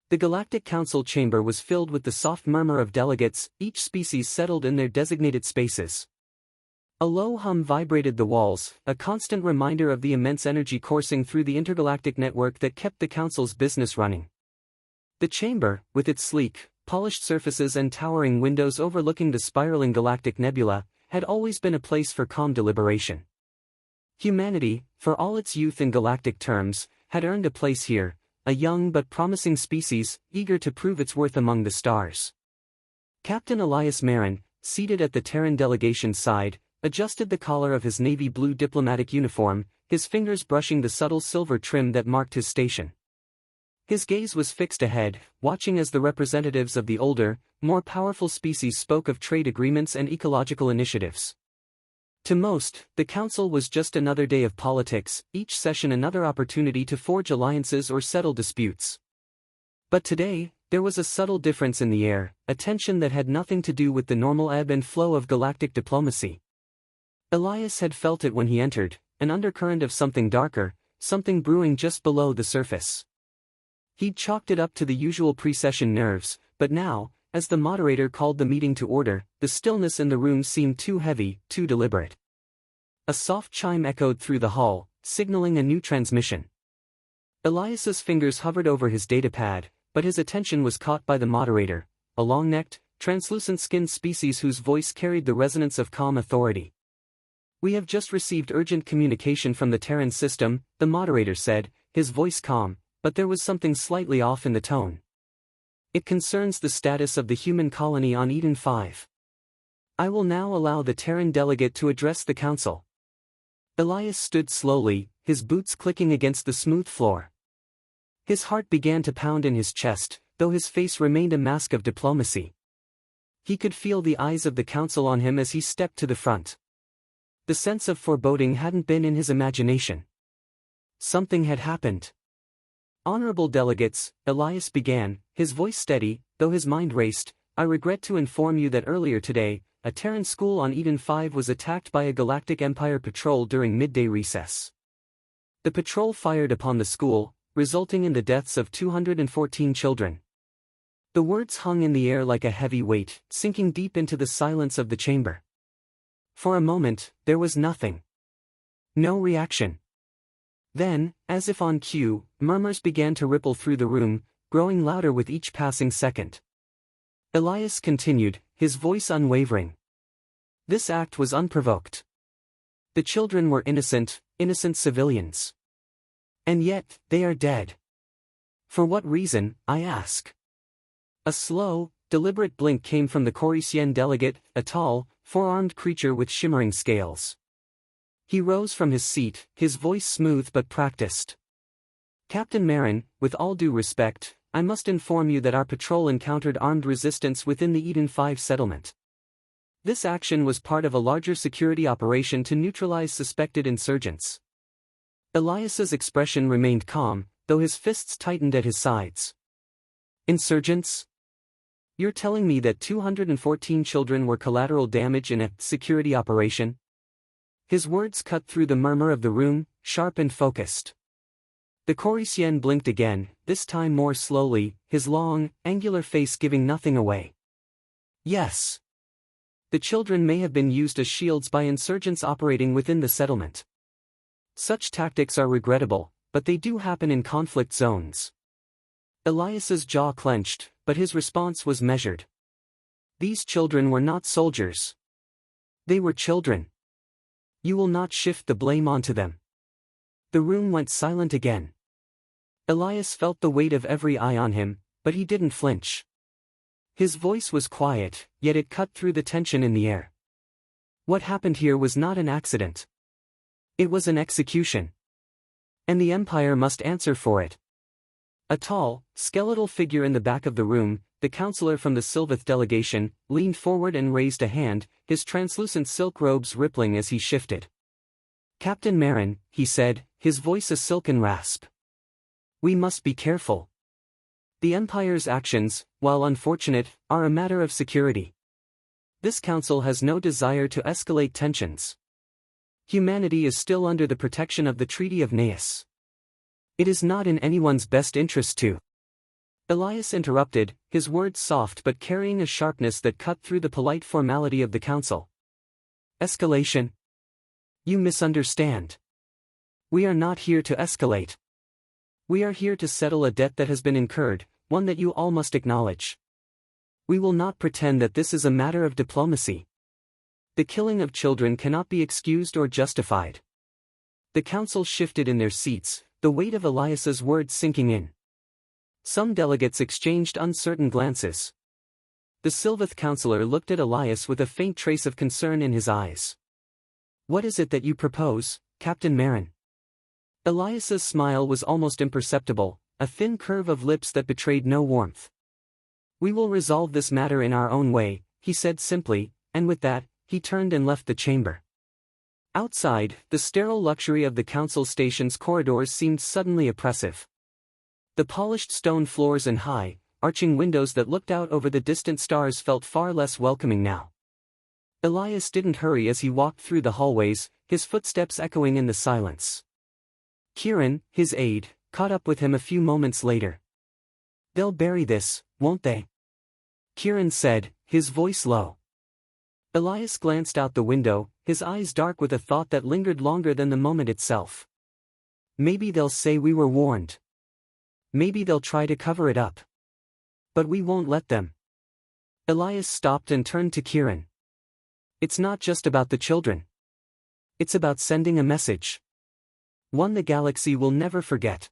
The Galactic Council chamber was filled with the soft murmur of delegates, each species settled in their designated spaces. A low hum vibrated the walls, a constant reminder of the immense energy coursing through the intergalactic network that kept the Council's business running. The chamber, with its sleek, polished surfaces and towering windows overlooking the spiraling galactic nebula, had always been a place for calm deliberation. Humanity, for all its youth in galactic terms, had earned a place here, a young but promising species, eager to prove its worth among the stars. Captain Elias Marin, seated at the Terran delegation's side, adjusted the collar of his navy blue diplomatic uniform, his fingers brushing the subtle silver trim that marked his station. His gaze was fixed ahead, watching as the representatives of the older, more powerful species spoke of trade agreements and ecological initiatives. To most, the Council was just another day of politics, each session another opportunity to forge alliances or settle disputes. But today, there was a subtle difference in the air, a tension that had nothing to do with the normal ebb and flow of galactic diplomacy. Elias had felt it when he entered, an undercurrent of something darker, something brewing just below the surface. He'd chalked it up to the usual pre-session nerves, but now, as the moderator called the meeting to order, the stillness in the room seemed too heavy, too deliberate. A soft chime echoed through the hall, signaling a new transmission. Elias's fingers hovered over his datapad, but his attention was caught by the moderator, a long-necked, translucent-skinned species whose voice carried the resonance of calm authority. "We have just received urgent communication from the Terran system," the moderator said, his voice calm, but there was something slightly off in the tone. "It concerns the status of the human colony on Eden 5. I will now allow the Terran delegate to address the Council." Elias stood slowly, his boots clicking against the smooth floor. His heart began to pound in his chest, though his face remained a mask of diplomacy. He could feel the eyes of the Council on him as he stepped to the front. The sense of foreboding hadn't been in his imagination. Something had happened. "Honorable delegates," Elias began, his voice steady, though his mind raced, "I regret to inform you that earlier today, a Terran school on Eden 5 was attacked by a Galactic Empire patrol during midday recess. The patrol fired upon the school, resulting in the deaths of 214 children." The words hung in the air like a heavy weight, sinking deep into the silence of the chamber. For a moment, there was nothing. No reaction. Then, as if on cue, murmurs began to ripple through the room, growing louder with each passing second. Elias continued, his voice unwavering. "This act was unprovoked. The children were innocent civilians. And yet, they are dead. For what reason, I ask?" A slow, deliberate blink came from the Coruscant delegate, a tall, four-armed creature with shimmering scales. He rose from his seat, his voice smooth but practiced. "Captain Marin, with all due respect, I must inform you that our patrol encountered armed resistance within the Eden 5 settlement. This action was part of a larger security operation to neutralize suspected insurgents." Elias's expression remained calm, though his fists tightened at his sides. "Insurgents? You're telling me that 214 children were collateral damage in a security operation?" His words cut through the murmur of the room, sharp and focused. The Coruscant blinked again, this time more slowly, his long, angular face giving nothing away. "Yes. The children may have been used as shields by insurgents operating within the settlement. Such tactics are regrettable, but they do happen in conflict zones." Elias's jaw clenched, but his response was measured. "These children were not soldiers. They were children. You will not shift the blame onto them." The room went silent again. Elias felt the weight of every eye on him, but he didn't flinch. His voice was quiet, yet it cut through the tension in the air. What happened here was not an accident. It was an execution. And the Empire must answer for it. A tall, skeletal figure in the back of the room, the counselor from the Sylvath delegation, leaned forward and raised a hand, his translucent silk robes rippling as he shifted. "Captain Marin," he said, his voice a silken rasp. "We must be careful. The Empire's actions, while unfortunate, are a matter of security. This council has no desire to escalate tensions. Humanity is still under the protection of the Treaty of Naeus. It is not in anyone's best interest to Elias interrupted, his words soft but carrying a sharpness that cut through the polite formality of the council. Escalation? You misunderstand. We are not here to escalate. We are here to settle a debt that has been incurred, one that you all must acknowledge. We will not pretend that this is a matter of diplomacy. The killing of children cannot be excused or justified. The council shifted in their seats, the weight of Elias's words sinking in. Some delegates exchanged uncertain glances. The Sylvath councillor looked at Elias with a faint trace of concern in his eyes. What is it that you propose, Captain Marin? Elias's smile was almost imperceptible, a thin curve of lips that betrayed no warmth. We will resolve this matter in our own way, he said simply, and with that, he turned and left the chamber. Outside, the sterile luxury of the council station's corridors seemed suddenly oppressive. The polished stone floors and high, arching windows that looked out over the distant stars felt far less welcoming now. Elias didn't hurry as he walked through the hallways, his footsteps echoing in the silence. Kieran, his aide, caught up with him a few moments later. They'll bury this, won't they? Kieran said, his voice low. Elias glanced out the window, his eyes dark with a thought that lingered longer than the moment itself. Maybe they'll say we were warned. Maybe they'll try to cover it up. But we won't let them. Elias stopped and turned to Kieran. It's not just about the children. It's about sending a message. One the galaxy will never forget.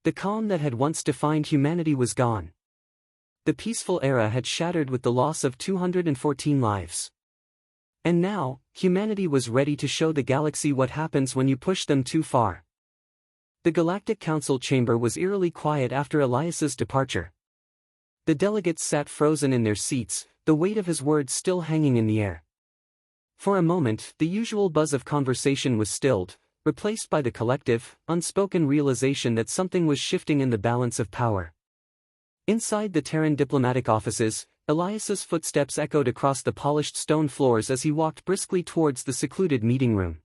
The calm that had once defined humanity was gone. The peaceful era had shattered with the loss of 214 lives. And now, humanity was ready to show the galaxy what happens when you push them too far. The Galactic Council chamber was eerily quiet after Elias's departure. The delegates sat frozen in their seats, the weight of his words still hanging in the air. For a moment, the usual buzz of conversation was stilled, replaced by the collective, unspoken realization that something was shifting in the balance of power. Inside the Terran diplomatic offices, Elias's footsteps echoed across the polished stone floors as he walked briskly towards the secluded meeting room.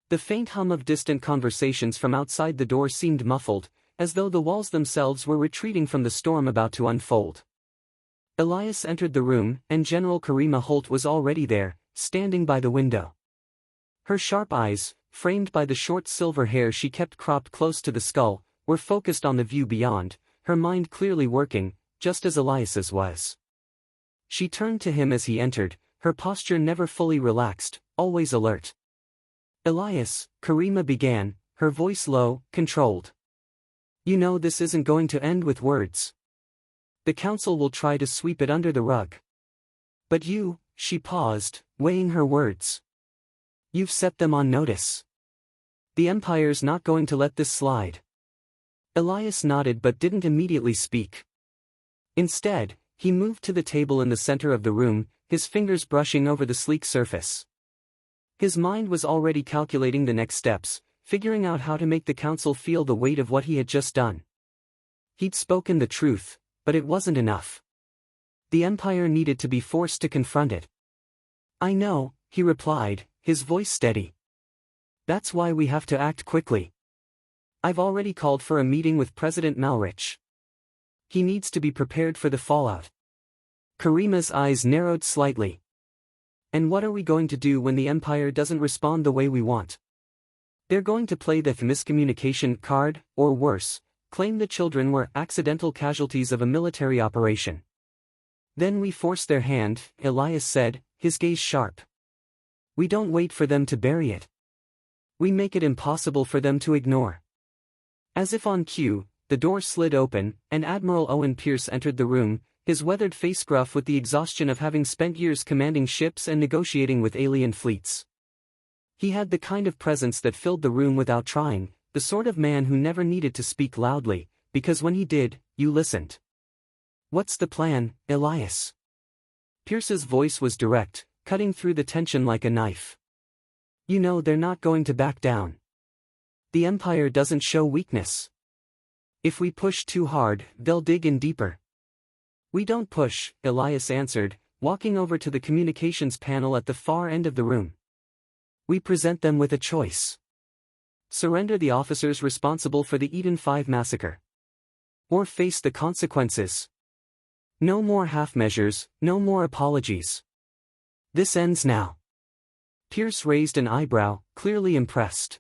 The faint hum of distant conversations from outside the door seemed muffled, as though the walls themselves were retreating from the storm about to unfold. Elias entered the room, and General Karima Holt was already there, standing by the window. Her sharp eyes, framed by the short silver hair she kept cropped close to the skull, were focused on the view beyond, her mind clearly working, just as Elias's was. She turned to him as he entered, her posture never fully relaxed, always alert. Elias, Karima began, her voice low, controlled. You know this isn't going to end with words. The council will try to sweep it under the rug. But you, she paused, weighing her words. You've set them on notice. The Empire's not going to let this slide. Elias nodded but didn't immediately speak. Instead, he moved to the table in the center of the room, his fingers brushing over the sleek surface. His mind was already calculating the next steps, figuring out how to make the council feel the weight of what he had just done. He'd spoken the truth, but it wasn't enough. The Empire needed to be forced to confront it. I know, he replied, his voice steady. That's why we have to act quickly. I've already called for a meeting with President Malrich. He needs to be prepared for the fallout. Karima's eyes narrowed slightly. And what are we going to do when the Empire doesn't respond the way we want? They're going to play the miscommunication card, or worse, claim the children were accidental casualties of a military operation. Then we force their hand, Elias said, his gaze sharp. We don't wait for them to bury it. We make it impossible for them to ignore. As if on cue, the door slid open, and Admiral Owen Pierce entered the room, his weathered face gruff with the exhaustion of having spent years commanding ships and negotiating with alien fleets. He had the kind of presence that filled the room without trying, the sort of man who never needed to speak loudly, because when he did, you listened. What's the plan, Elias? Pierce's voice was direct, cutting through the tension like a knife. You know they're not going to back down. The Empire doesn't show weakness. If we push too hard, they'll dig in deeper. We don't push, Elias answered, walking over to the communications panel at the far end of the room. We present them with a choice. Surrender the officers responsible for the Eden 5 massacre. or face the consequences. No more half measures, no more apologies. This ends now. Pierce raised an eyebrow, clearly impressed.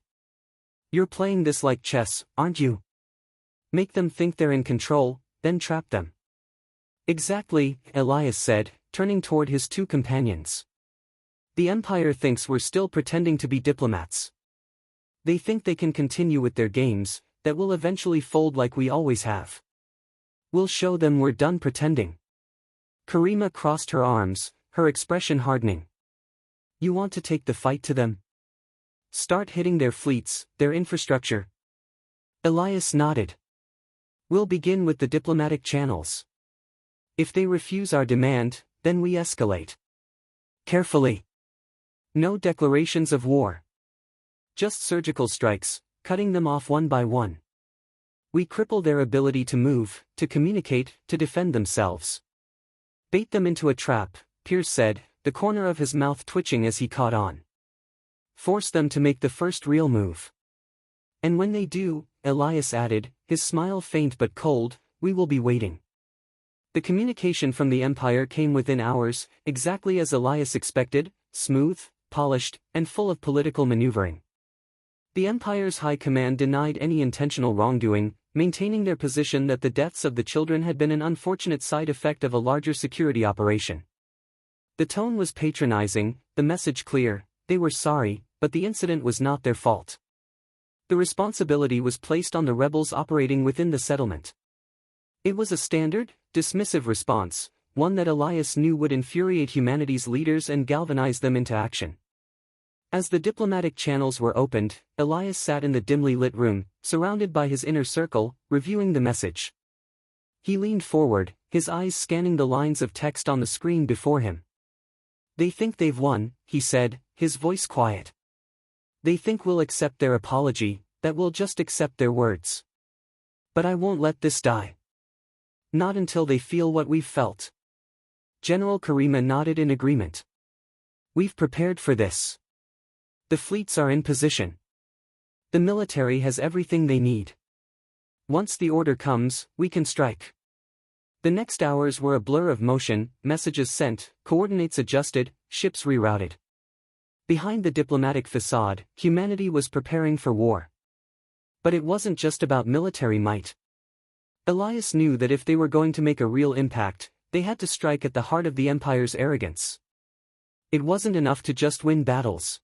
You're playing this like chess, aren't you? Make them think they're in control, then trap them. Exactly, Elias said, turning toward his two companions. The Empire thinks we're still pretending to be diplomats. They think they can continue with their games, that will eventually fold like we always have. We'll show them we're done pretending. Karima crossed her arms, her expression hardening. You want to take the fight to them? Start hitting their fleets, their infrastructure? Elias nodded. We'll begin with the diplomatic channels. If they refuse our demand, then we escalate. Carefully. No declarations of war. Just surgical strikes, cutting them off one by one. We cripple their ability to move, to communicate, to defend themselves. Bait them into a trap, Pierce said, the corner of his mouth twitching as he caught on. Force them to make the first real move. And when they do, Elias added, his smile faint but cold, we will be waiting. The communication from the Empire came within hours, exactly as Elias expected, smooth, polished, and full of political maneuvering. The Empire's high command denied any intentional wrongdoing, maintaining their position that the deaths of the children had been an unfortunate side effect of a larger security operation. The tone was patronizing, the message clear, they were sorry, but the incident was not their fault. The responsibility was placed on the rebels operating within the settlement. It was a standard, dismissive response, one that Elias knew would infuriate humanity's leaders and galvanize them into action. As the diplomatic channels were opened, Elias sat in the dimly lit room, surrounded by his inner circle, reviewing the message. He leaned forward, his eyes scanning the lines of text on the screen before him. They think they've won, he said, his voice quiet. They think we'll accept their apology, that we'll just accept their words. But I won't let this die. Not until they feel what we've felt. General Karima nodded in agreement. We've prepared for this. The fleets are in position. The military has everything they need. Once the order comes, we can strike. The next hours were a blur of motion, messages sent, coordinates adjusted, ships rerouted. Behind the diplomatic facade, humanity was preparing for war. But it wasn't just about military might. Elias knew that if they were going to make a real impact, they had to strike at the heart of the Empire's arrogance. It wasn't enough to just win battles.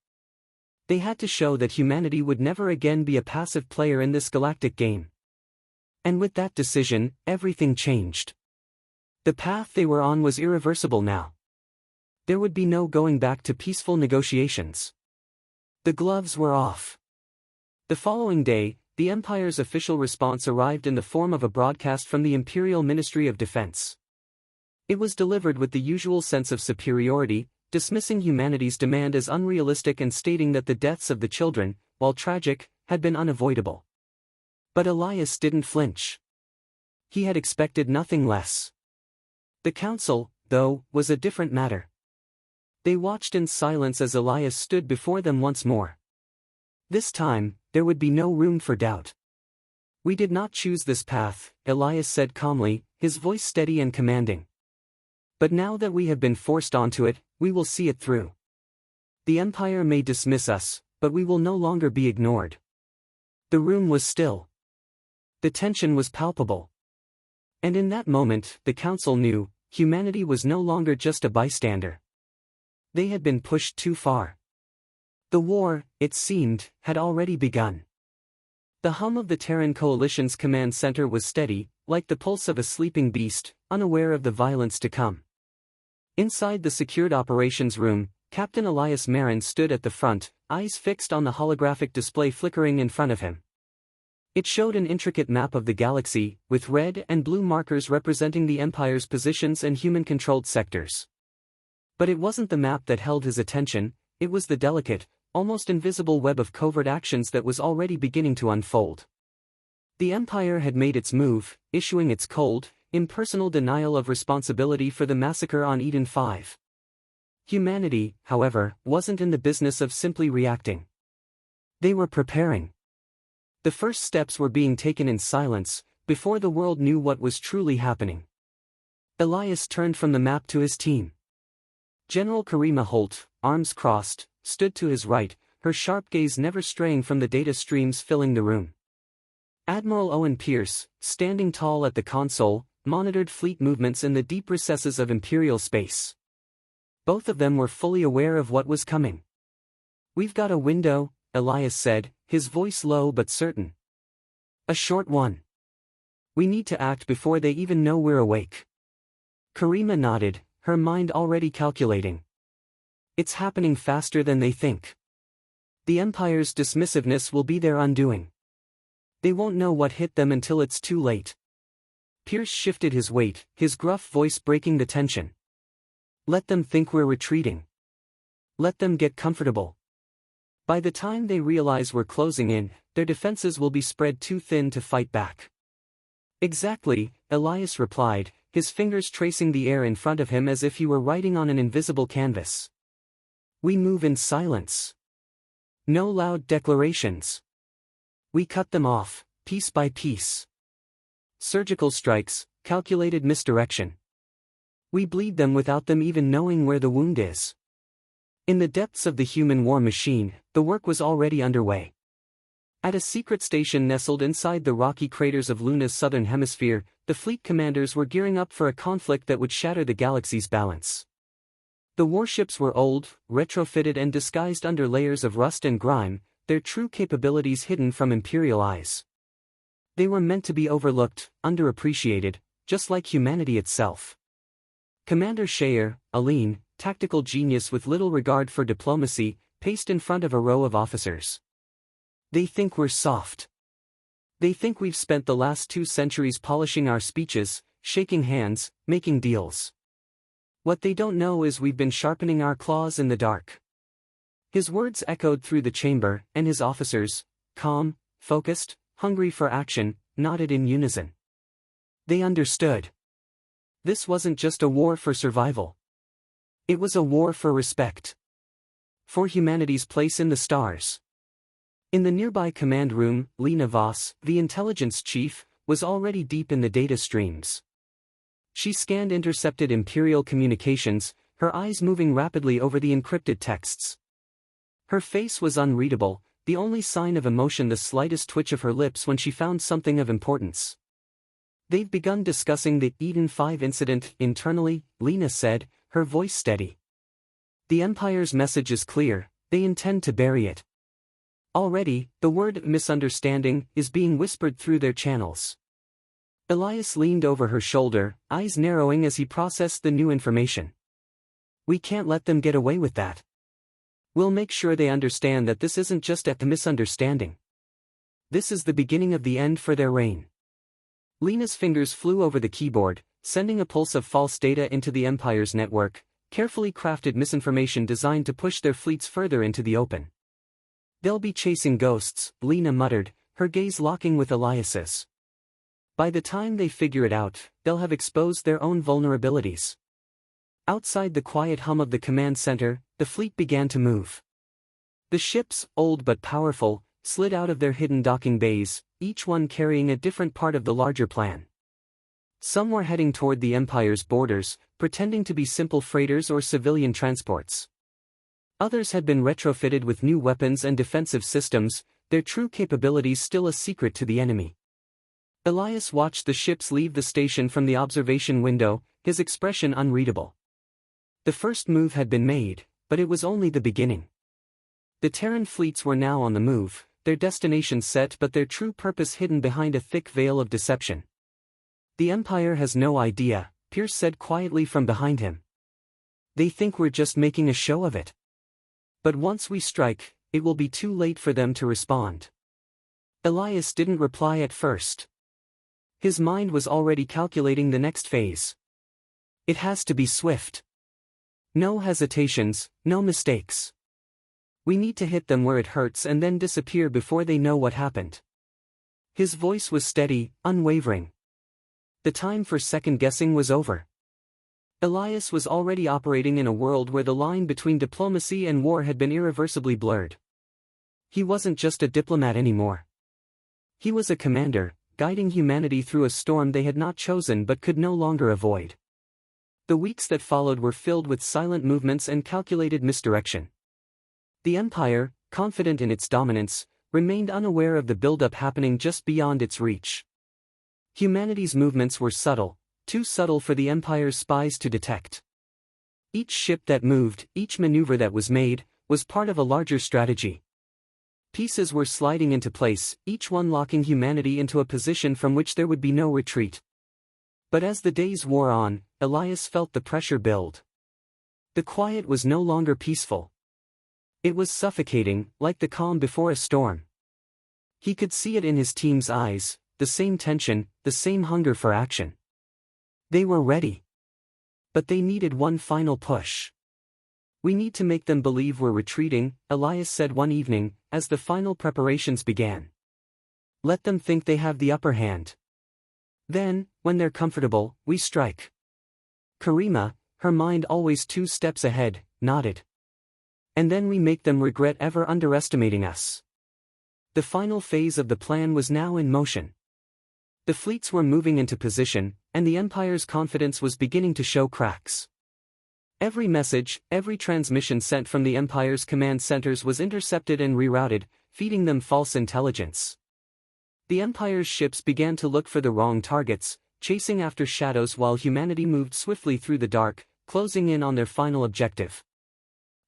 They had to show that humanity would never again be a passive player in this galactic game. And with that decision, everything changed. The path they were on was irreversible now. There would be no going back to peaceful negotiations. The gloves were off. The following day, the Empire's official response arrived in the form of a broadcast from the Imperial Ministry of Defense. It was delivered with the usual sense of superiority, dismissing humanity's demand as unrealistic and stating that the deaths of the children, while tragic, had been unavoidable. But Elias didn't flinch. He had expected nothing less. The council, though, was a different matter. They watched in silence as Elias stood before them once more. This time, there would be no room for doubt. We did not choose this path, Elias said calmly, his voice steady and commanding. But now that we have been forced onto it, we will see it through. The Empire may dismiss us, but we will no longer be ignored. The room was still. The tension was palpable. And in that moment, the council knew, humanity was no longer just a bystander. They had been pushed too far. The war, it seemed, had already begun. The hum of the Terran Coalition's command center was steady, like the pulse of a sleeping beast, unaware of the violence to come. Inside the secured operations room, Captain Elias Marin stood at the front, eyes fixed on the holographic display flickering in front of him. It showed an intricate map of the galaxy, with red and blue markers representing the Empire's positions and human-controlled sectors. But it wasn't the map that held his attention, it was the delicate, almost invisible web of covert actions that was already beginning to unfold. The Empire had made its move, issuing its cold, impersonal denial of responsibility for the massacre on Eden 5. Humanity, however, wasn't in the business of simply reacting. They were preparing. The first steps were being taken in silence, before the world knew what was truly happening. Elias turned from the map to his team. General Karima Holt, arms crossed, stood to his right, her sharp gaze never straying from the data streams filling the room. Admiral Owen Pierce, standing tall at the console, monitored fleet movements in the deep recesses of Imperial space. Both of them were fully aware of what was coming. "We've got a window," Elias said, his voice low but certain. "A short one. We need to act before they even know we're awake." Karima nodded, her mind already calculating. It's happening faster than they think. The Empire's dismissiveness will be their undoing. They won't know what hit them until it's too late. Pierce shifted his weight, his gruff voice breaking the tension. "Let them think we're retreating. Let them get comfortable. By the time they realize we're closing in, their defenses will be spread too thin to fight back." "Exactly," Elias replied, his fingers tracing the air in front of him as if he were writing on an invisible canvas. "We move in silence. No loud declarations. We cut them off, piece by piece. Surgical strikes, calculated misdirection. We bleed them without them even knowing where the wound is." In the depths of the human war machine, the work was already underway. At a secret station nestled inside the rocky craters of Luna's southern hemisphere, the fleet commanders were gearing up for a conflict that would shatter the galaxy's balance. The warships were old, retrofitted and disguised under layers of rust and grime, their true capabilities hidden from Imperial eyes. They were meant to be overlooked, underappreciated, just like humanity itself. Commander Shayer, a lean, tactical genius with little regard for diplomacy, paced in front of a row of officers. "They think we're soft. They think we've spent the last 2 centuries polishing our speeches, shaking hands, making deals. What they don't know is we've been sharpening our claws in the dark." His words echoed through the chamber, and his officers, calm, focused, hungry for action, nodded in unison. They understood. This wasn't just a war for survival. It was a war for respect. For humanity's place in the stars. In the nearby command room, Lena Voss, the intelligence chief, was already deep in the data streams. She scanned intercepted Imperial communications, her eyes moving rapidly over the encrypted texts. Her face was unreadable, the only sign of emotion the slightest twitch of her lips when she found something of importance. "They've begun discussing the Eden 5 incident internally," Lena said, her voice steady. "The Empire's message is clear, they intend to bury it. Already, the word misunderstanding is being whispered through their channels." Elias leaned over her shoulder, eyes narrowing as he processed the new information. "We can't let them get away with that. We'll make sure they understand that this isn't just a misunderstanding. This is the beginning of the end for their reign." Lena's fingers flew over the keyboard, sending a pulse of false data into the Empire's network, carefully crafted misinformation designed to push their fleets further into the open. "They'll be chasing ghosts," Lena muttered, her gaze locking with Elias's. "By the time they figure it out, they'll have exposed their own vulnerabilities." Outside the quiet hum of the command center, the fleet began to move. The ships, old but powerful, slid out of their hidden docking bays, each one carrying a different part of the larger plan. Some were heading toward the Empire's borders, pretending to be simple freighters or civilian transports. Others had been retrofitted with new weapons and defensive systems, their true capabilities still a secret to the enemy. Elias watched the ships leave the station from the observation window, his expression unreadable. The first move had been made, but it was only the beginning. The Terran fleets were now on the move, their destination set but their true purpose hidden behind a thick veil of deception. "The Empire has no idea," Pierce said quietly from behind him. "They think we're just making a show of it. But once we strike, it will be too late for them to respond." Elias didn't reply at first. His mind was already calculating the next phase. It has to be swift. No hesitations, no mistakes. We need to hit them where it hurts and then disappear before they know what happened. His voice was steady, unwavering. The time for second-guessing was over. Elias was already operating in a world where the line between diplomacy and war had been irreversibly blurred. He wasn't just a diplomat anymore. He was a commander, guiding humanity through a storm they had not chosen but could no longer avoid. The weeks that followed were filled with silent movements and calculated misdirection. The Empire, confident in its dominance, remained unaware of the buildup happening just beyond its reach. Humanity's movements were subtle, too subtle for the Empire's spies to detect. Each ship that moved, each maneuver that was made, was part of a larger strategy. Pieces were sliding into place, each one locking humanity into a position from which there would be no retreat. But as the days wore on, Elias felt the pressure build. The quiet was no longer peaceful. It was suffocating, like the calm before a storm. He could see it in his team's eyes, the same tension, the same hunger for action. They were ready. But they needed one final push. "We need to make them believe we're retreating," Elias said one evening, as the final preparations began. "Let them think they have the upper hand. Then, when they're comfortable, we strike." Karima, her mind always 2 steps ahead, nodded. "And then we make them regret ever underestimating us." The final phase of the plan was now in motion. The fleets were moving into position, and the Empire's confidence was beginning to show cracks. Every message, every transmission sent from the Empire's command centers was intercepted and rerouted, feeding them false intelligence. The Empire's ships began to look for the wrong targets, chasing after shadows while humanity moved swiftly through the dark, closing in on their final objective.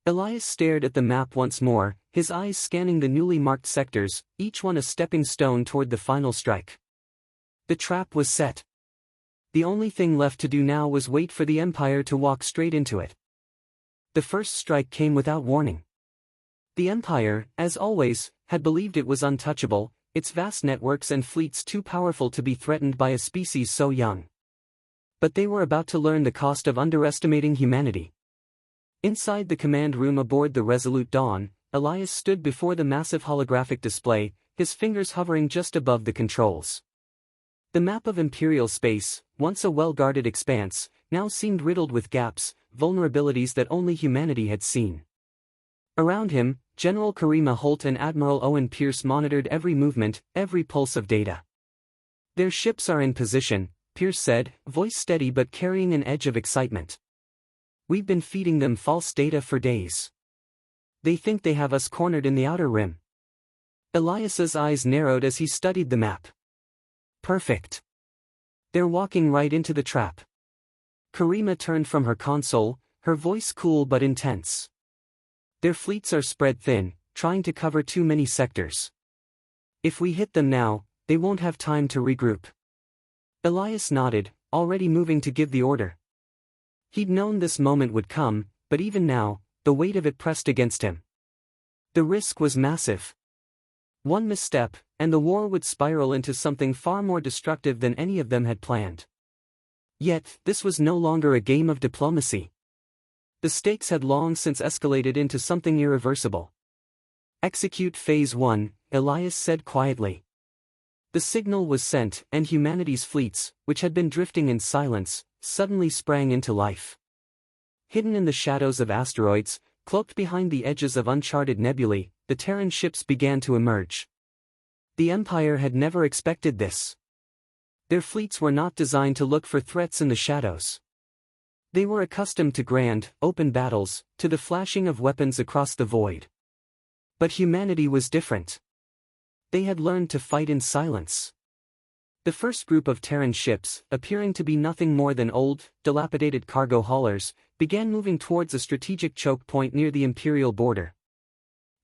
Elias stared at the map once more, his eyes scanning the newly marked sectors, each one a stepping stone toward the final strike. The trap was set. The only thing left to do now was wait for the Empire to walk straight into it. The first strike came without warning. The Empire, as always, had believed it was untouchable, its vast networks and fleets too powerful to be threatened by a species so young. But they were about to learn the cost of underestimating humanity. Inside the command room aboard the Resolute Dawn, Elias stood before the massive holographic display, his fingers hovering just above the controls. The map of Imperial space, once a well-guarded expanse, now seemed riddled with gaps, vulnerabilities that only humanity had seen. Around him, General Karima Holt and Admiral Owen Pierce monitored every movement, every pulse of data. "Their ships are in position," Pierce said, voice steady but carrying an edge of excitement. "We've been feeding them false data for days. They think they have us cornered in the outer rim." Elias's eyes narrowed as he studied the map. "Perfect. They're walking right into the trap." Karima turned from her console, her voice cool but intense. "Their fleets are spread thin, trying to cover too many sectors. If we hit them now, they won't have time to regroup." Elias nodded, already moving to give the order. He'd known this moment would come, but even now, the weight of it pressed against him. The risk was massive. One misstep, and the war would spiral into something far more destructive than any of them had planned. Yet, this was no longer a game of diplomacy. The stakes had long since escalated into something irreversible. "Execute Phase 1, Elias said quietly. The signal was sent, and humanity's fleets, which had been drifting in silence, suddenly sprang into life. Hidden in the shadows of asteroids, cloaked behind the edges of uncharted nebulae, the Terran ships began to emerge. The Empire had never expected this. Their fleets were not designed to look for threats in the shadows. They were accustomed to grand, open battles, to the flashing of weapons across the void. But humanity was different. They had learned to fight in silence. The first group of Terran ships, appearing to be nothing more than old, dilapidated cargo haulers, began moving towards a strategic choke point near the Imperial border.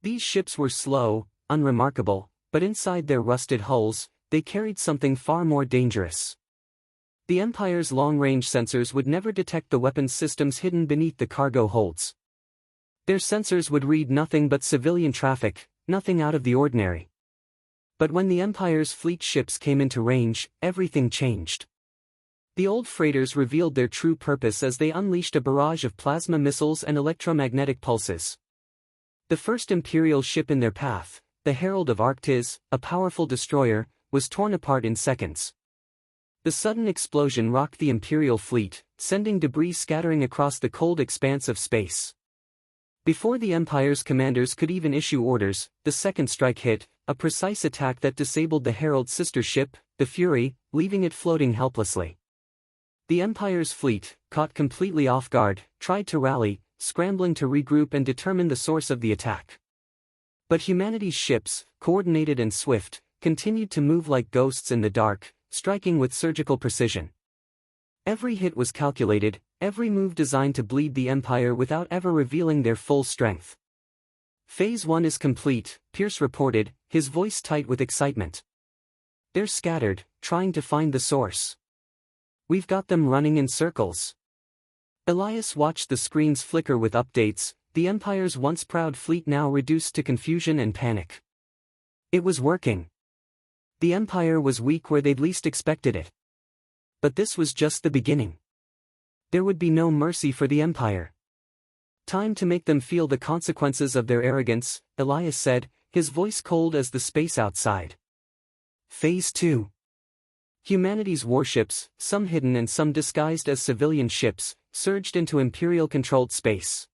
These ships were slow, unremarkable, but inside their rusted hulls, they carried something far more dangerous. The Empire's long-range sensors would never detect the weapons systems hidden beneath the cargo holds. Their sensors would read nothing but civilian traffic, nothing out of the ordinary. But when the Empire's fleet ships came into range, everything changed. The old freighters revealed their true purpose as they unleashed a barrage of plasma missiles and electromagnetic pulses. The first Imperial ship in their path, the Herald of Arctis, a powerful destroyer, was torn apart in seconds. The sudden explosion rocked the Imperial fleet, sending debris scattering across the cold expanse of space. Before the Empire's commanders could even issue orders, the second strike hit, a precise attack that disabled the Herald's sister ship, the Fury, leaving it floating helplessly. The Empire's fleet, caught completely off guard, tried to rally, scrambling to regroup and determine the source of the attack. But humanity's ships, coordinated and swift, continued to move like ghosts in the dark, striking with surgical precision. Every hit was calculated, every move designed to bleed the Empire without ever revealing their full strength. Phase 1 is complete, Pierce reported, his voice tight with excitement. They're scattered, trying to find the source. We've got them running in circles. Elias watched the screens flicker with updates, the Empire's once proud fleet now reduced to confusion and panic. It was working. The Empire was weak where they'd least expected it. But this was just the beginning. There would be no mercy for the Empire. Time to make them feel the consequences of their arrogance, Elias said, his voice cold as the space outside. Phase 2. Humanity's warships, some hidden and some disguised as civilian ships, surged into Imperial-controlled space.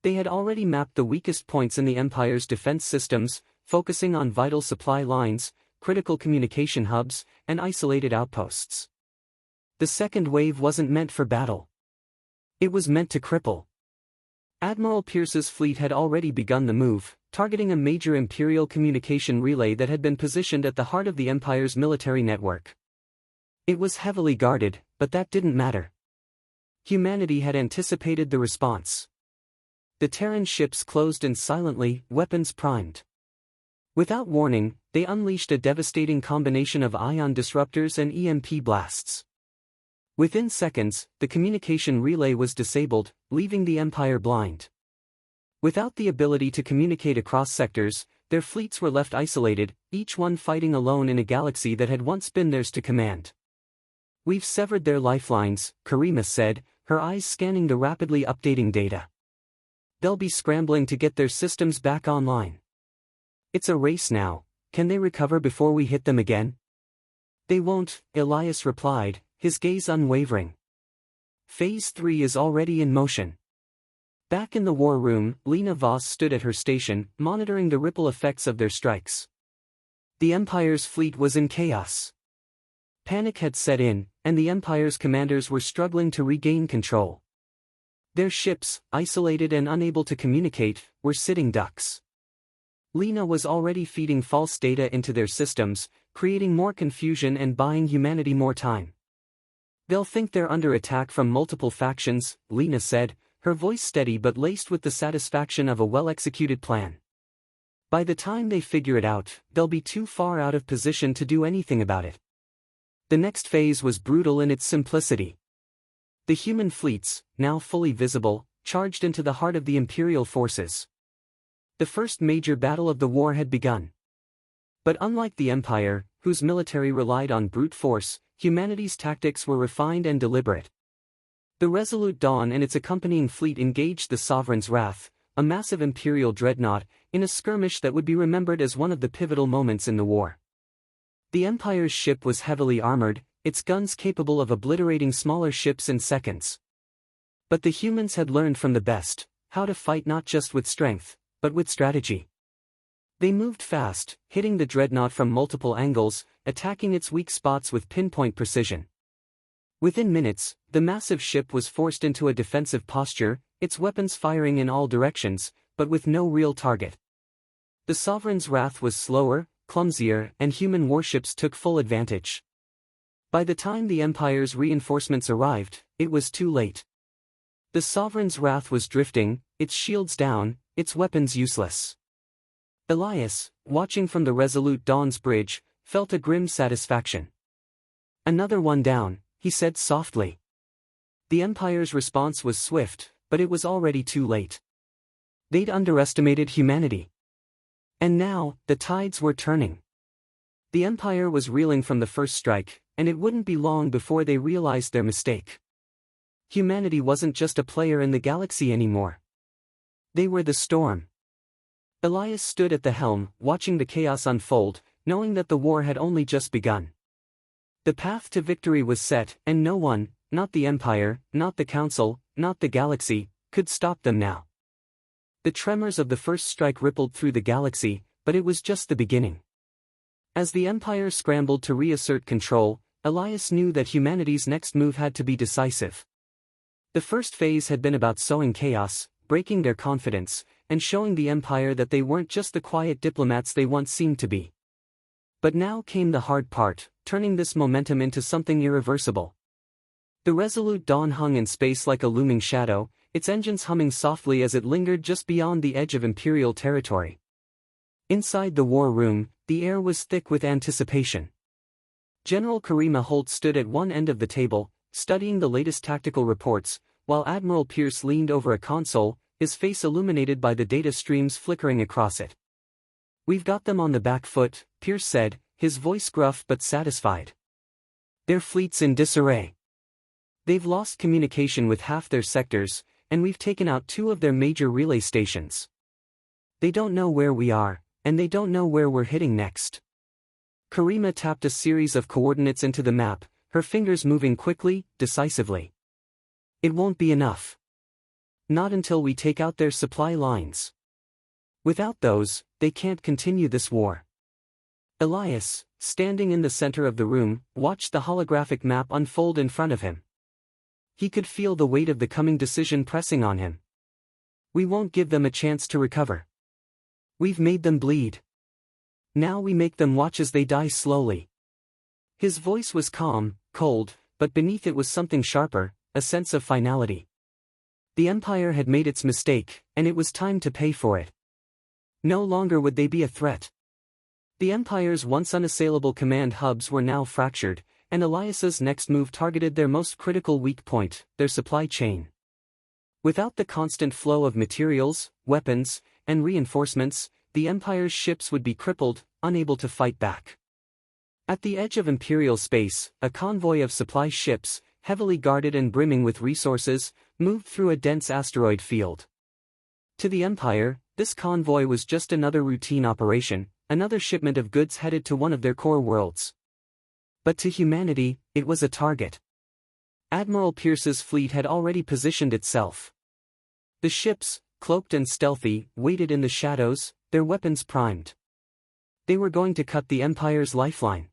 They had already mapped the weakest points in the Empire's defense systems, focusing on vital supply lines, critical communication hubs, and isolated outposts. The second wave wasn't meant for battle. It was meant to cripple. Admiral Pierce's fleet had already begun the move, targeting a major Imperial communication relay that had been positioned at the heart of the Empire's military network. It was heavily guarded, but that didn't matter. Humanity had anticipated the response. The Terran ships closed in silently, weapons primed. Without warning, they unleashed a devastating combination of ion disruptors and EMP blasts. Within seconds, the communication relay was disabled, leaving the Empire blind. Without the ability to communicate across sectors, their fleets were left isolated, each one fighting alone in a galaxy that had once been theirs to command. We've severed their lifelines, Karima said, her eyes scanning the rapidly updating data. They'll be scrambling to get their systems back online. It's a race now, can they recover before we hit them again? They won't, Elias replied, his gaze unwavering. Phase 3 is already in motion. Back in the war room, Lena Voss stood at her station, monitoring the ripple effects of their strikes. The Empire's fleet was in chaos. Panic had set in, and the Empire's commanders were struggling to regain control. Their ships, isolated and unable to communicate, were sitting ducks. Lena was already feeding false data into their systems, creating more confusion and buying humanity more time. They'll think they're under attack from multiple factions, Lena said, her voice steady but laced with the satisfaction of a well-executed plan. By the time they figure it out, they'll be too far out of position to do anything about it. The next phase was brutal in its simplicity. The human fleets, now fully visible, charged into the heart of the Imperial forces. The first major battle of the war had begun. But unlike the Empire, whose military relied on brute force, humanity's tactics were refined and deliberate. The Resolute Dawn and its accompanying fleet engaged the Sovereign's Wrath, a massive Imperial dreadnought, in a skirmish that would be remembered as one of the pivotal moments in the war. The Empire's ship was heavily armored, its guns capable of obliterating smaller ships in seconds. But the humans had learned from the best, how to fight not just with strength, but with strategy. They moved fast, hitting the dreadnought from multiple angles, attacking its weak spots with pinpoint precision. Within minutes, the massive ship was forced into a defensive posture, its weapons firing in all directions, but with no real target. The Sovereign's Wrath was slower, clumsier, and human warships took full advantage. By the time the Empire's reinforcements arrived, it was too late. The Sovereign's Wrath was drifting, its shields down, its weapons useless. Elias, watching from the Resolute Dawn's bridge, felt a grim satisfaction. Another one down, he said softly. The Empire's response was swift, but it was already too late. They'd underestimated humanity. And now, the tides were turning. The Empire was reeling from the first strike, and it wouldn't be long before they realized their mistake. Humanity wasn't just a player in the galaxy anymore. They were the storm. Elias stood at the helm, watching the chaos unfold, knowing that the war had only just begun. The path to victory was set, and no one, not the Empire, not the Council, not the galaxy, could stop them now. The tremors of the first strike rippled through the galaxy, but it was just the beginning. As the Empire scrambled to reassert control, Elias knew that humanity's next move had to be decisive. The first phase had been about sowing chaos, breaking their confidence, and showing the Empire that they weren't just the quiet diplomats they once seemed to be. But now came the hard part, turning this momentum into something irreversible. The resolute Dawn hung in space like a looming shadow, its engines humming softly as it lingered just beyond the edge of Imperial territory. Inside the war room, the air was thick with anticipation. General Karima Holt stood at one end of the table, studying the latest tactical reports, while Admiral Pierce leaned over a console, his face illuminated by the data streams flickering across it. "We've got them on the back foot," Pierce said, his voice gruff but satisfied. "Their fleet's in disarray. They've lost communication with half their sectors, and we've taken out 2 of their major relay stations. They don't know where we are, and they don't know where we're hitting next." Karima tapped a series of coordinates into the map, her fingers moving quickly, decisively. "It won't be enough. Not until we take out their supply lines. Without those, they can't continue this war." Elias, standing in the center of the room, watched the holographic map unfold in front of him. He could feel the weight of the coming decision pressing on him. "We won't give them a chance to recover. We've made them bleed. Now we make them watch as they die slowly." His voice was calm, cold, but beneath it was something sharper, a sense of finality. The Empire had made its mistake, and it was time to pay for it. No longer would they be a threat. The Empire's once unassailable command hubs were now fractured, and Elias's next move targeted their most critical weak point, their supply chain. Without the constant flow of materials, weapons, and reinforcements, the Empire's ships would be crippled, unable to fight back. At the edge of Imperial space, a convoy of supply ships, heavily guarded and brimming with resources, moved through a dense asteroid field. To the Empire, this convoy was just another routine operation, another shipment of goods headed to one of their core worlds. But to humanity, it was a target. Admiral Pierce's fleet had already positioned itself. The ships, cloaked and stealthy, waited in the shadows, their weapons primed. They were going to cut the Empire's lifeline.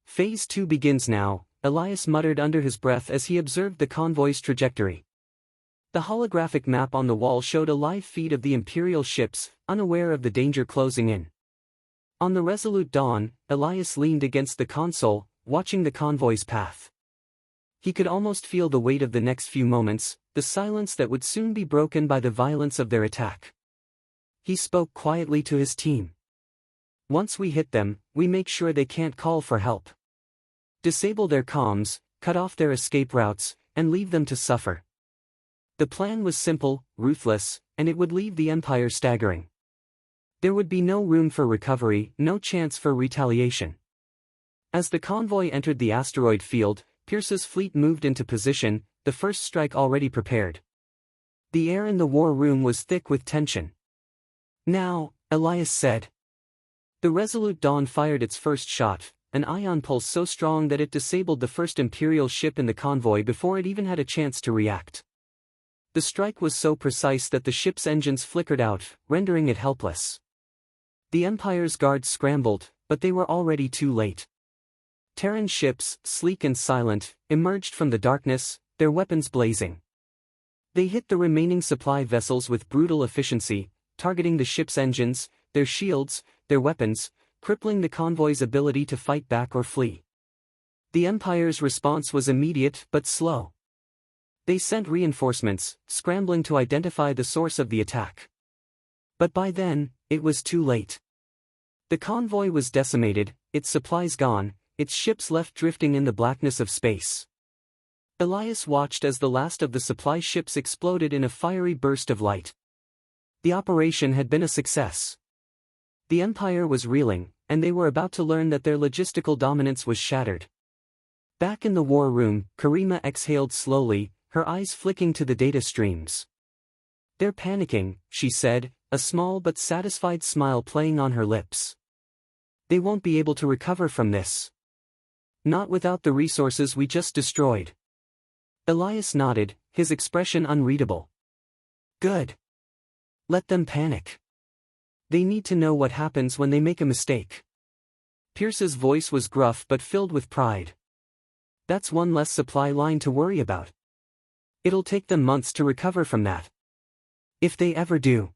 "Phase 2 begins now," Elias muttered under his breath as he observed the convoy's trajectory. The holographic map on the wall showed a live feed of the Imperial ships, unaware of the danger closing in. On the resolute Dawn, Elias leaned against the console, watching the convoy's path. He could almost feel the weight of the next few moments, the silence that would soon be broken by the violence of their attack. He spoke quietly to his team. "Once we hit them, we make sure they can't call for help. Disable their comms, cut off their escape routes, and leave them to suffer." The plan was simple, ruthless, and it would leave the Empire staggering. There would be no room for recovery, no chance for retaliation. As the convoy entered the asteroid field, Pierce's fleet moved into position, the first strike already prepared. The air in the war room was thick with tension. "Now," Elias said. The resolute Dawn fired its first shot, an ion pulse so strong that it disabled the first Imperial ship in the convoy before it even had a chance to react. The strike was so precise that the ship's engines flickered out, rendering it helpless. The Empire's guards scrambled, but they were already too late. Terran ships, sleek and silent, emerged from the darkness, their weapons blazing. They hit the remaining supply vessels with brutal efficiency, targeting the ship's engines, their shields, their weapons, crippling the convoy's ability to fight back or flee. The Empire's response was immediate but slow. They sent reinforcements, scrambling to identify the source of the attack. But by then, it was too late. The convoy was decimated, its supplies gone, its ships left drifting in the blackness of space. Elias watched as the last of the supply ships exploded in a fiery burst of light. The operation had been a success. The Empire was reeling, and they were about to learn that their logistical dominance was shattered. Back in the war room, Karima exhaled slowly, her eyes flicking to the data streams. "They're panicking," she said, a small but satisfied smile playing on her lips. "They won't be able to recover from this. Not without the resources we just destroyed." Elias nodded, his expression unreadable. "Good. Let them panic. They need to know what happens when they make a mistake. Pierce's voice was gruff but filled with pride. That's one less supply line to worry about. It'll take them months to recover from that. If they ever do.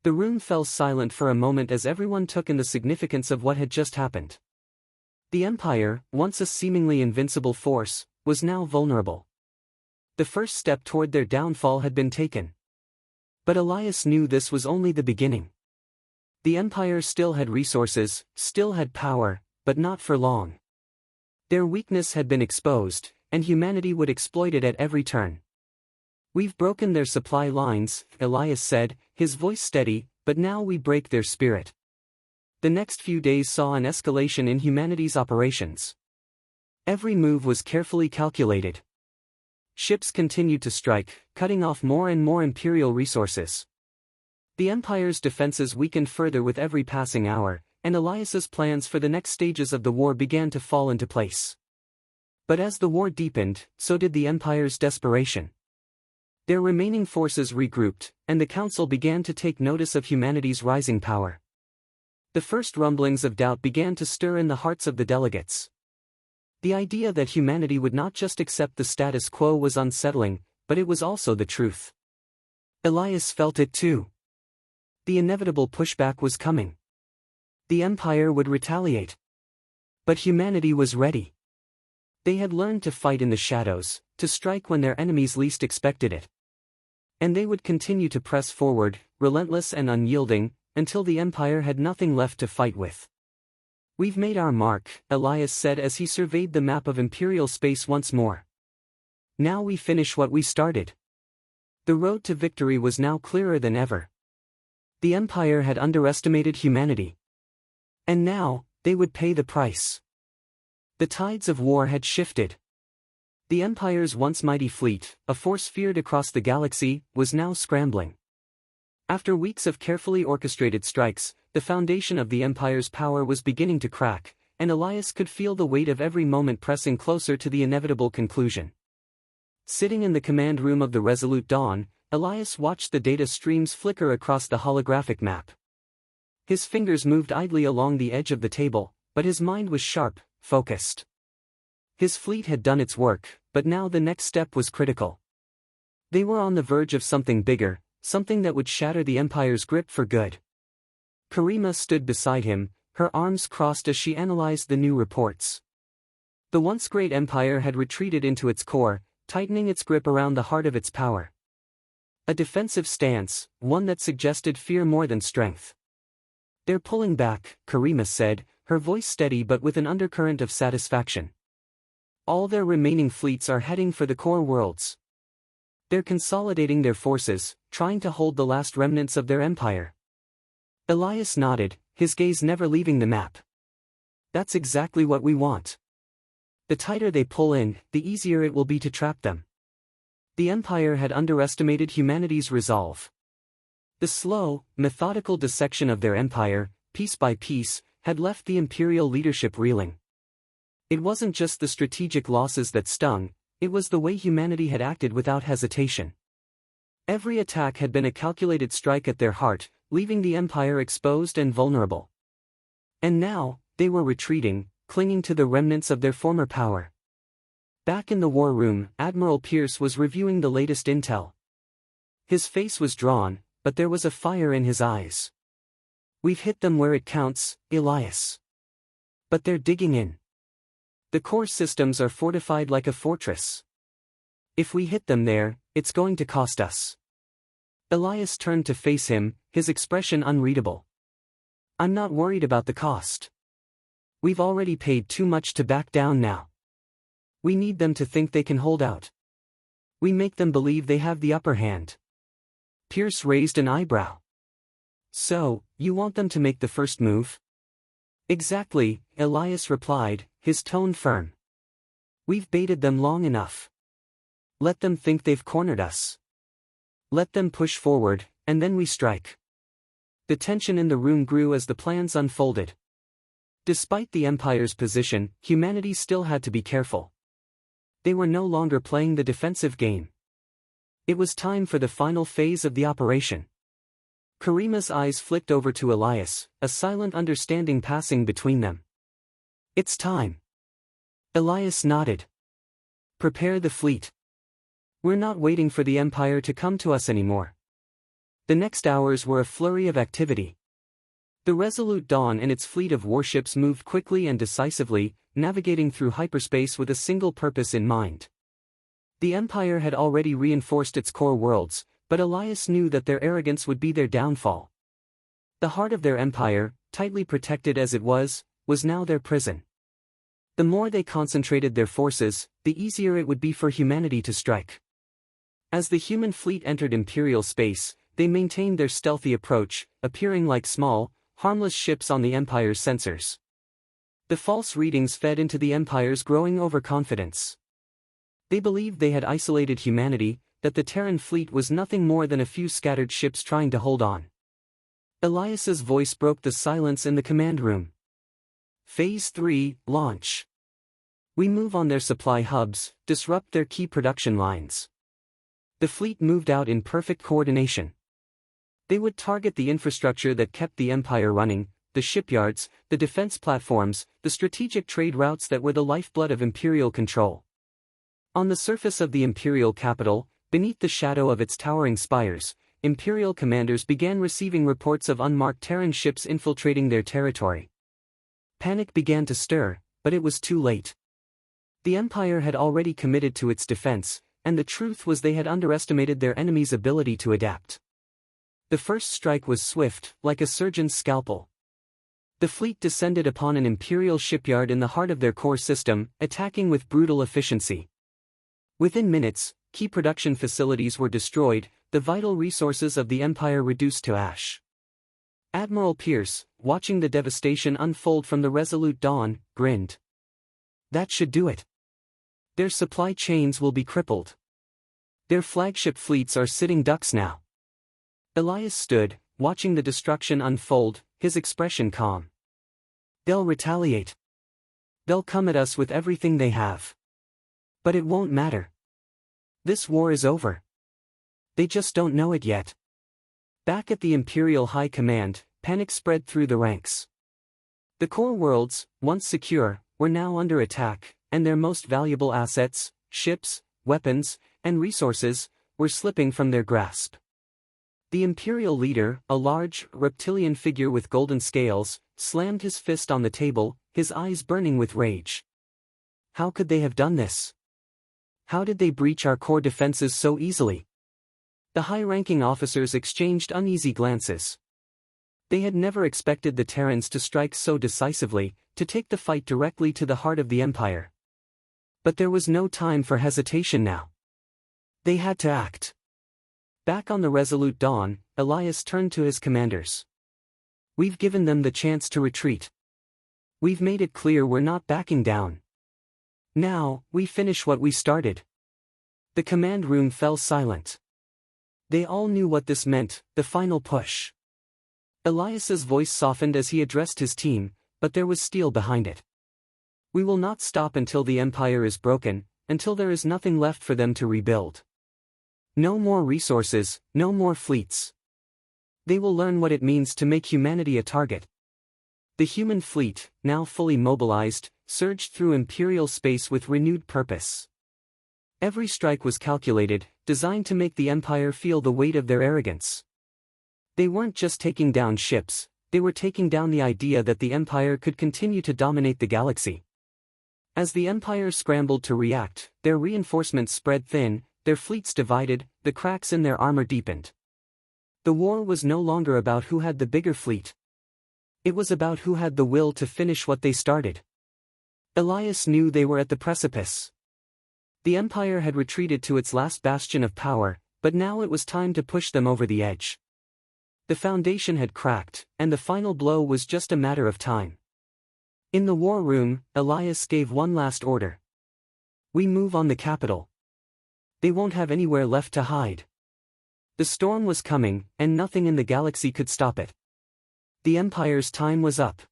The room fell silent for a moment as everyone took in the significance of what had just happened. The Empire, once a seemingly invincible force, was now vulnerable. The first step toward their downfall had been taken. But Elias knew this was only the beginning. The Empire still had resources, still had power, but not for long. Their weakness had been exposed, and humanity would exploit it at every turn. We've broken their supply lines, Elias said, his voice steady, but now we break their spirit. The next few days saw an escalation in humanity's operations. Every move was carefully calculated. Ships continued to strike, cutting off more and more Imperial resources. The Empire's defenses weakened further with every passing hour, and Elias's plans for the next stages of the war began to fall into place. But as the war deepened, so did the Empire's desperation. Their remaining forces regrouped, and the Council began to take notice of humanity's rising power. The first rumblings of doubt began to stir in the hearts of the delegates. The idea that humanity would not just accept the status quo was unsettling, but it was also the truth. Elias felt it too. The inevitable pushback was coming. The Empire would retaliate. But humanity was ready. They had learned to fight in the shadows, to strike when their enemies least expected it. And they would continue to press forward, relentless and unyielding, until the Empire had nothing left to fight with. We've made our mark, Elias said as he surveyed the map of Imperial space once more. Now we finish what we started. The road to victory was now clearer than ever. The Empire had underestimated humanity. And now, they would pay the price. The tides of war had shifted. The Empire's once mighty fleet, a force feared across the galaxy, was now scrambling. After weeks of carefully orchestrated strikes, the foundation of the Empire's power was beginning to crack, and Elias could feel the weight of every moment pressing closer to the inevitable conclusion. Sitting in the command room of the Resolute Dawn, Elias watched the data streams flicker across the holographic map. His fingers moved idly along the edge of the table, but his mind was sharp, focused. His fleet had done its work, but now the next step was critical. They were on the verge of something bigger, something that would shatter the Empire's grip for good. Karima stood beside him, her arms crossed as she analyzed the new reports. The once great Empire had retreated into its core, tightening its grip around the heart of its power. A defensive stance, one that suggested fear more than strength. They're pulling back, Karima said, her voice steady but with an undercurrent of satisfaction. All their remaining fleets are heading for the core worlds. They're consolidating their forces, trying to hold the last remnants of their empire. Elias nodded, his gaze never leaving the map. That's exactly what we want. The tighter they pull in, the easier it will be to trap them. The Empire had underestimated humanity's resolve. The slow, methodical dissection of their empire, piece by piece, had left the Imperial leadership reeling. It wasn't just the strategic losses that stung, it was the way humanity had acted without hesitation. Every attack had been a calculated strike at their heart, leaving the Empire exposed and vulnerable. And now, they were retreating, clinging to the remnants of their former power. Back in the war room, Admiral Pierce was reviewing the latest intel. His face was drawn, but there was a fire in his eyes. We've hit them where it counts, Elias. But they're digging in. The core systems are fortified like a fortress. If we hit them there, it's going to cost us. Elias turned to face him, his expression unreadable. I'm not worried about the cost. We've already paid too much to back down now. We need them to think they can hold out. We make them believe they have the upper hand. Pierce raised an eyebrow. So, you want them to make the first move? Exactly, Elias replied, his tone firm. We've baited them long enough. Let them think they've cornered us. Let them push forward, and then we strike. The tension in the room grew as the plans unfolded. Despite the Empire's position, humanity still had to be careful. They were no longer playing the defensive game. It was time for the final phase of the operation. Karima's eyes flicked over to Elias, a silent understanding passing between them. It's time. Elias nodded. Prepare the fleet. We're not waiting for the Empire to come to us anymore. The next hours were a flurry of activity. The Resolute Dawn and its fleet of warships moved quickly and decisively, navigating through hyperspace with a single purpose in mind. The Empire had already reinforced its core worlds, but Elias knew that their arrogance would be their downfall. The heart of their empire, tightly protected as it was now their prison. The more they concentrated their forces, the easier it would be for humanity to strike. As the human fleet entered Imperial space, they maintained their stealthy approach, appearing like small, harmless ships on the Empire's sensors. The false readings fed into the Empire's growing overconfidence. They believed they had isolated humanity, that the Terran fleet was nothing more than a few scattered ships trying to hold on. Elias's voice broke the silence in the command room. Phase 3, launch. We move on their supply hubs, disrupt their key production lines. The fleet moved out in perfect coordination. They would target the infrastructure that kept the Empire running, the shipyards, the defense platforms, the strategic trade routes that were the lifeblood of Imperial control. On the surface of the Imperial capital, beneath the shadow of its towering spires, Imperial commanders began receiving reports of unmarked Terran ships infiltrating their territory. Panic began to stir, but it was too late. The Empire had already committed to its defense, and the truth was they had underestimated their enemy's ability to adapt. The first strike was swift, like a surgeon's scalpel. The fleet descended upon an Imperial shipyard in the heart of their core system, attacking with brutal efficiency. Within minutes, key production facilities were destroyed, the vital resources of the Empire reduced to ash. Admiral Pierce, watching the devastation unfold from the Resolute Dawn, grinned. That should do it. Their supply chains will be crippled. Their flagship fleets are sitting ducks now. Elias stood, watching the destruction unfold, his expression calm. They'll retaliate. They'll come at us with everything they have. But it won't matter. This war is over. They just don't know it yet. Back at the Imperial High Command, panic spread through the ranks. The core worlds, once secure, were now under attack, and their most valuable assets, ships, weapons, and resources, were slipping from their grasp. The Imperial leader, a large, reptilian figure with golden scales, slammed his fist on the table, his eyes burning with rage. How could they have done this? How did they breach our core defenses so easily? The high-ranking officers exchanged uneasy glances. They had never expected the Terrans to strike so decisively, to take the fight directly to the heart of the Empire. But there was no time for hesitation now. They had to act. Back on the Resolute Dawn, Elias turned to his commanders. We've given them the chance to retreat. We've made it clear we're not backing down. Now, we finish what we started. The command room fell silent. They all knew what this meant, the final push. Elias's voice softened as he addressed his team, but there was steel behind it. We will not stop until the Empire is broken, until there is nothing left for them to rebuild. No more resources, no more fleets. They will learn what it means to make humanity a target. The human fleet, now fully mobilized, surged through Imperial space with renewed purpose. Every strike was calculated, designed to make the Empire feel the weight of their arrogance. They weren't just taking down ships, they were taking down the idea that the Empire could continue to dominate the galaxy. As the Empire scrambled to react, their reinforcements spread thin, their fleets divided, the cracks in their armor deepened. The war was no longer about who had the bigger fleet. It was about who had the will to finish what they started. Elias knew they were at the precipice. The Empire had retreated to its last bastion of power, but now it was time to push them over the edge. The foundation had cracked, and the final blow was just a matter of time. In the war room, Elias gave one last order. We move on the capital. They won't have anywhere left to hide. The storm was coming, and nothing in the galaxy could stop it. The Empire's time was up.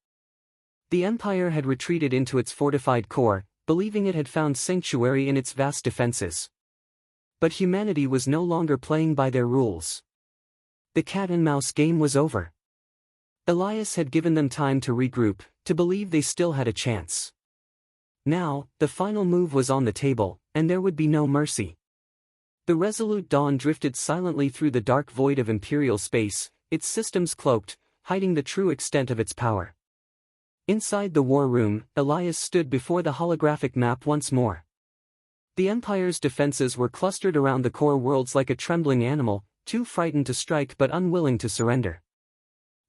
The Empire had retreated into its fortified core, believing it had found sanctuary in its vast defenses. But humanity was no longer playing by their rules. The cat-and-mouse game was over. Elias had given them time to regroup, to believe they still had a chance. Now, the final move was on the table, and there would be no mercy. The resolute Dawn drifted silently through the dark void of Imperial space, its systems cloaked, hiding the true extent of its power. Inside the war room, Elias stood before the holographic map once more. The Empire's defenses were clustered around the core worlds like a trembling animal, too frightened to strike but unwilling to surrender.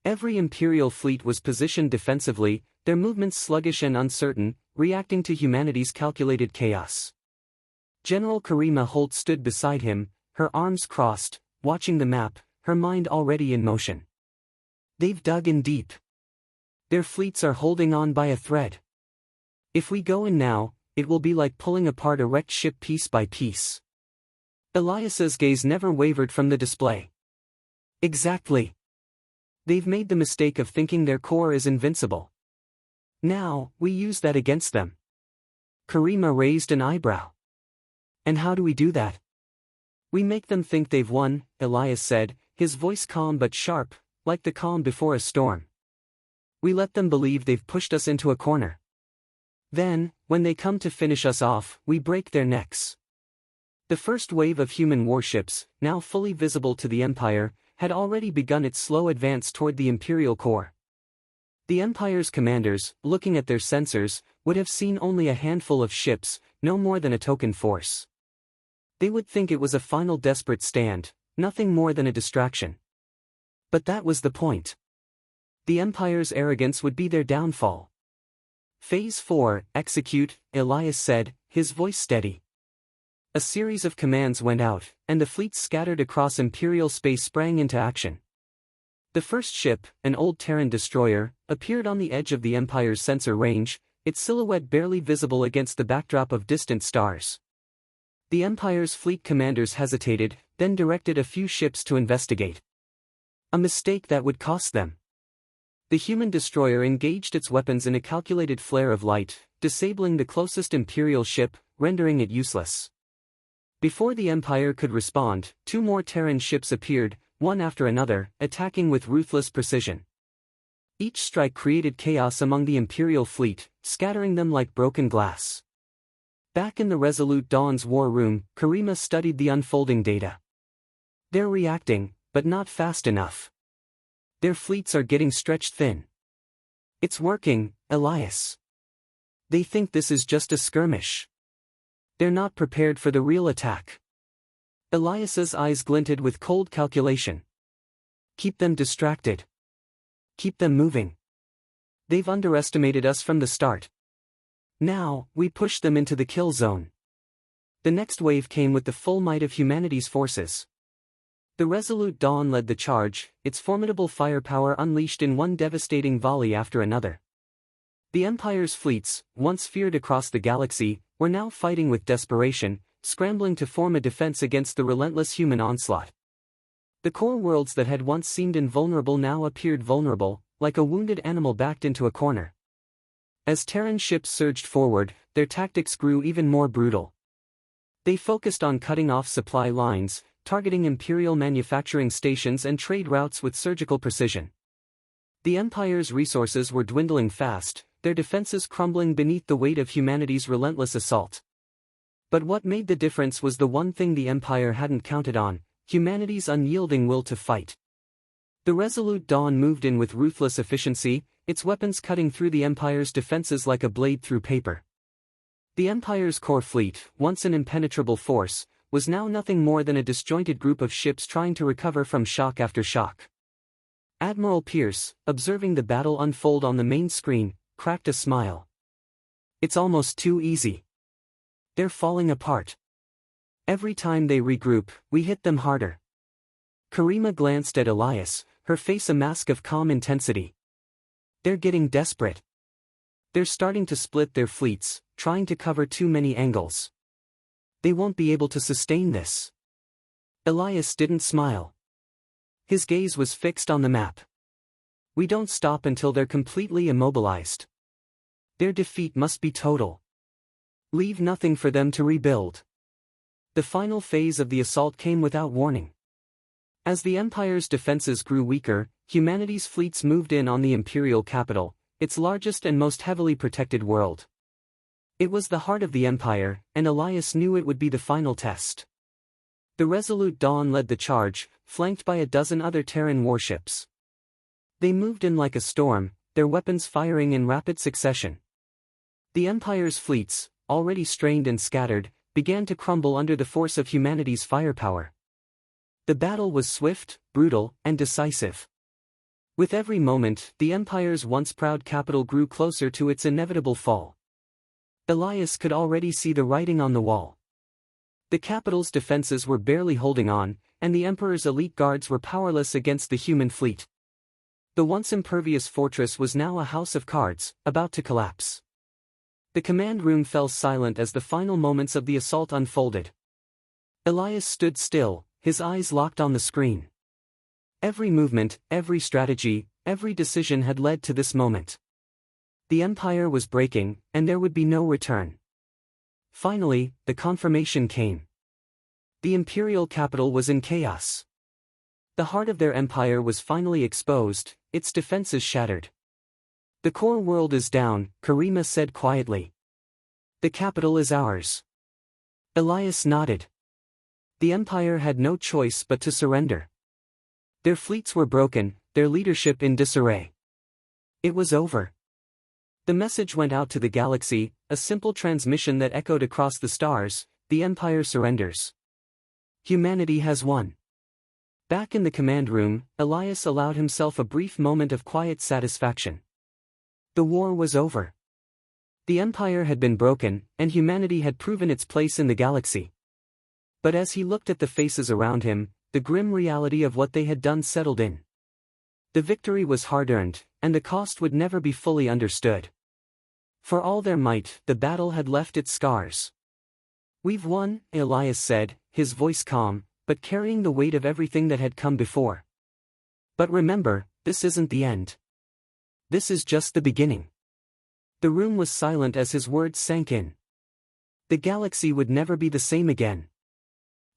Every Imperial fleet was positioned defensively, their movements sluggish and uncertain, reacting to humanity's calculated chaos. General Karima Holt stood beside him, her arms crossed, watching the map, her mind already in motion. They've dug in deep. Their fleets are holding on by a thread. If we go in now, it will be like pulling apart a wrecked ship piece by piece. Elias's gaze never wavered from the display. Exactly. They've made the mistake of thinking their core is invincible. Now, we use that against them. Karima raised an eyebrow. And how do we do that? We make them think they've won, Elias said, his voice calm but sharp, like the calm before a storm. We let them believe they've pushed us into a corner. Then, when they come to finish us off, we break their necks. The first wave of human warships, now fully visible to the Empire, had already begun its slow advance toward the Imperial core. The Empire's commanders, looking at their sensors, would have seen only a handful of ships, no more than a token force. They would think it was a final desperate stand, nothing more than a distraction. But that was the point. The Empire's arrogance would be their downfall. Phase 4, execute, Elias said, his voice steady. A series of commands went out, and the fleets scattered across Imperial space sprang into action. The first ship, an old Terran destroyer, appeared on the edge of the Empire's sensor range, its silhouette barely visible against the backdrop of distant stars. The Empire's fleet commanders hesitated, then directed a few ships to investigate. A mistake that would cost them. The human destroyer engaged its weapons in a calculated flare of light, disabling the closest Imperial ship, rendering it useless. Before the Empire could respond, 2 more Terran ships appeared, one after another, attacking with ruthless precision. Each strike created chaos among the Imperial fleet, scattering them like broken glass. Back in the resolute Dawn's war room, Karima studied the unfolding data. They're reacting, but not fast enough. Their fleets are getting stretched thin. It's working, Elias. They think this is just a skirmish. They're not prepared for the real attack. Elias's eyes glinted with cold calculation. Keep them distracted. Keep them moving. They've underestimated us from the start. Now, we push them into the kill zone. The next wave came with the full might of humanity's forces. The resolute Dawn led the charge, its formidable firepower unleashed in one devastating volley after another. The Empire's fleets, once feared across the galaxy, were now fighting with desperation, scrambling to form a defense against the relentless human onslaught. The core worlds that had once seemed invulnerable now appeared vulnerable, like a wounded animal backed into a corner. As Terran ships surged forward, their tactics grew even more brutal. They focused on cutting off supply lines, targeting Imperial manufacturing stations and trade routes with surgical precision. The Empire's resources were dwindling fast, their defenses crumbling beneath the weight of humanity's relentless assault. But what made the difference was the one thing the Empire hadn't counted on: humanity's unyielding will to fight. The resolute Dawn moved in with ruthless efficiency, its weapons cutting through the Empire's defenses like a blade through paper. The Empire's core fleet, once an impenetrable force, was now nothing more than a disjointed group of ships trying to recover from shock after shock. Admiral Pierce, observing the battle unfold on the main screen, cracked a smile. It's almost too easy. They're falling apart. Every time they regroup, we hit them harder. Karima glanced at Elias, her face a mask of calm intensity. They're getting desperate. They're starting to split their fleets, trying to cover too many angles. They won't be able to sustain this. Elias didn't smile. His gaze was fixed on the map. We don't stop until they're completely immobilized. Their defeat must be total. Leave nothing for them to rebuild. The final phase of the assault came without warning. As the Empire's defenses grew weaker, humanity's fleets moved in on the Imperial capital, its largest and most heavily protected world. It was the heart of the Empire, and Elias knew it would be the final test. The Resolute Dawn led the charge, flanked by a dozen other Terran warships. They moved in like a storm, their weapons firing in rapid succession. The Empire's fleets, already strained and scattered, began to crumble under the force of humanity's firepower. The battle was swift, brutal, and decisive. With every moment, the Empire's once proud capital grew closer to its inevitable fall. Elias could already see the writing on the wall. The capital's defenses were barely holding on, and the Emperor's elite guards were powerless against the human fleet. The once impervious fortress was now a house of cards, about to collapse. The command room fell silent as the final moments of the assault unfolded. Elias stood still, his eyes locked on the screen. Every movement, every strategy, every decision had led to this moment. The Empire was breaking, and there would be no return. Finally, the confirmation came. The Imperial capital was in chaos. The heart of their empire was finally exposed, its defenses shattered. The core world is down, Karima said quietly. The capital is ours. Elias nodded. The Empire had no choice but to surrender. Their fleets were broken, their leadership in disarray. It was over. The message went out to the galaxy, a simple transmission that echoed across the stars: the Empire surrenders. Humanity has won. Back in the command room, Elias allowed himself a brief moment of quiet satisfaction. The war was over. The Empire had been broken, and humanity had proven its place in the galaxy. But as he looked at the faces around him, the grim reality of what they had done settled in. The victory was hard-earned, and the cost would never be fully understood. For all their might, the battle had left its scars. "We've won," Elias said, his voice calm, but carrying the weight of everything that had come before. "But remember, this isn't the end. This is just the beginning." The room was silent as his words sank in. The galaxy would never be the same again.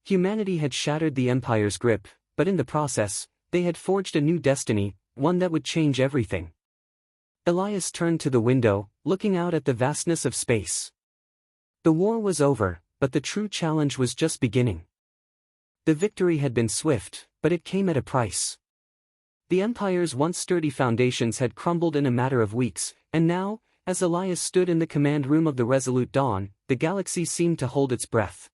Humanity had shattered the Empire's grip, but in the process, they had forged a new destiny, one that would change everything. Elias turned to the window, looking out at the vastness of space. The war was over, but the true challenge was just beginning. The victory had been swift, but it came at a price. The Empire's once sturdy foundations had crumbled in a matter of weeks, and now, as Elias stood in the command room of the Resolute Dawn, the galaxy seemed to hold its breath.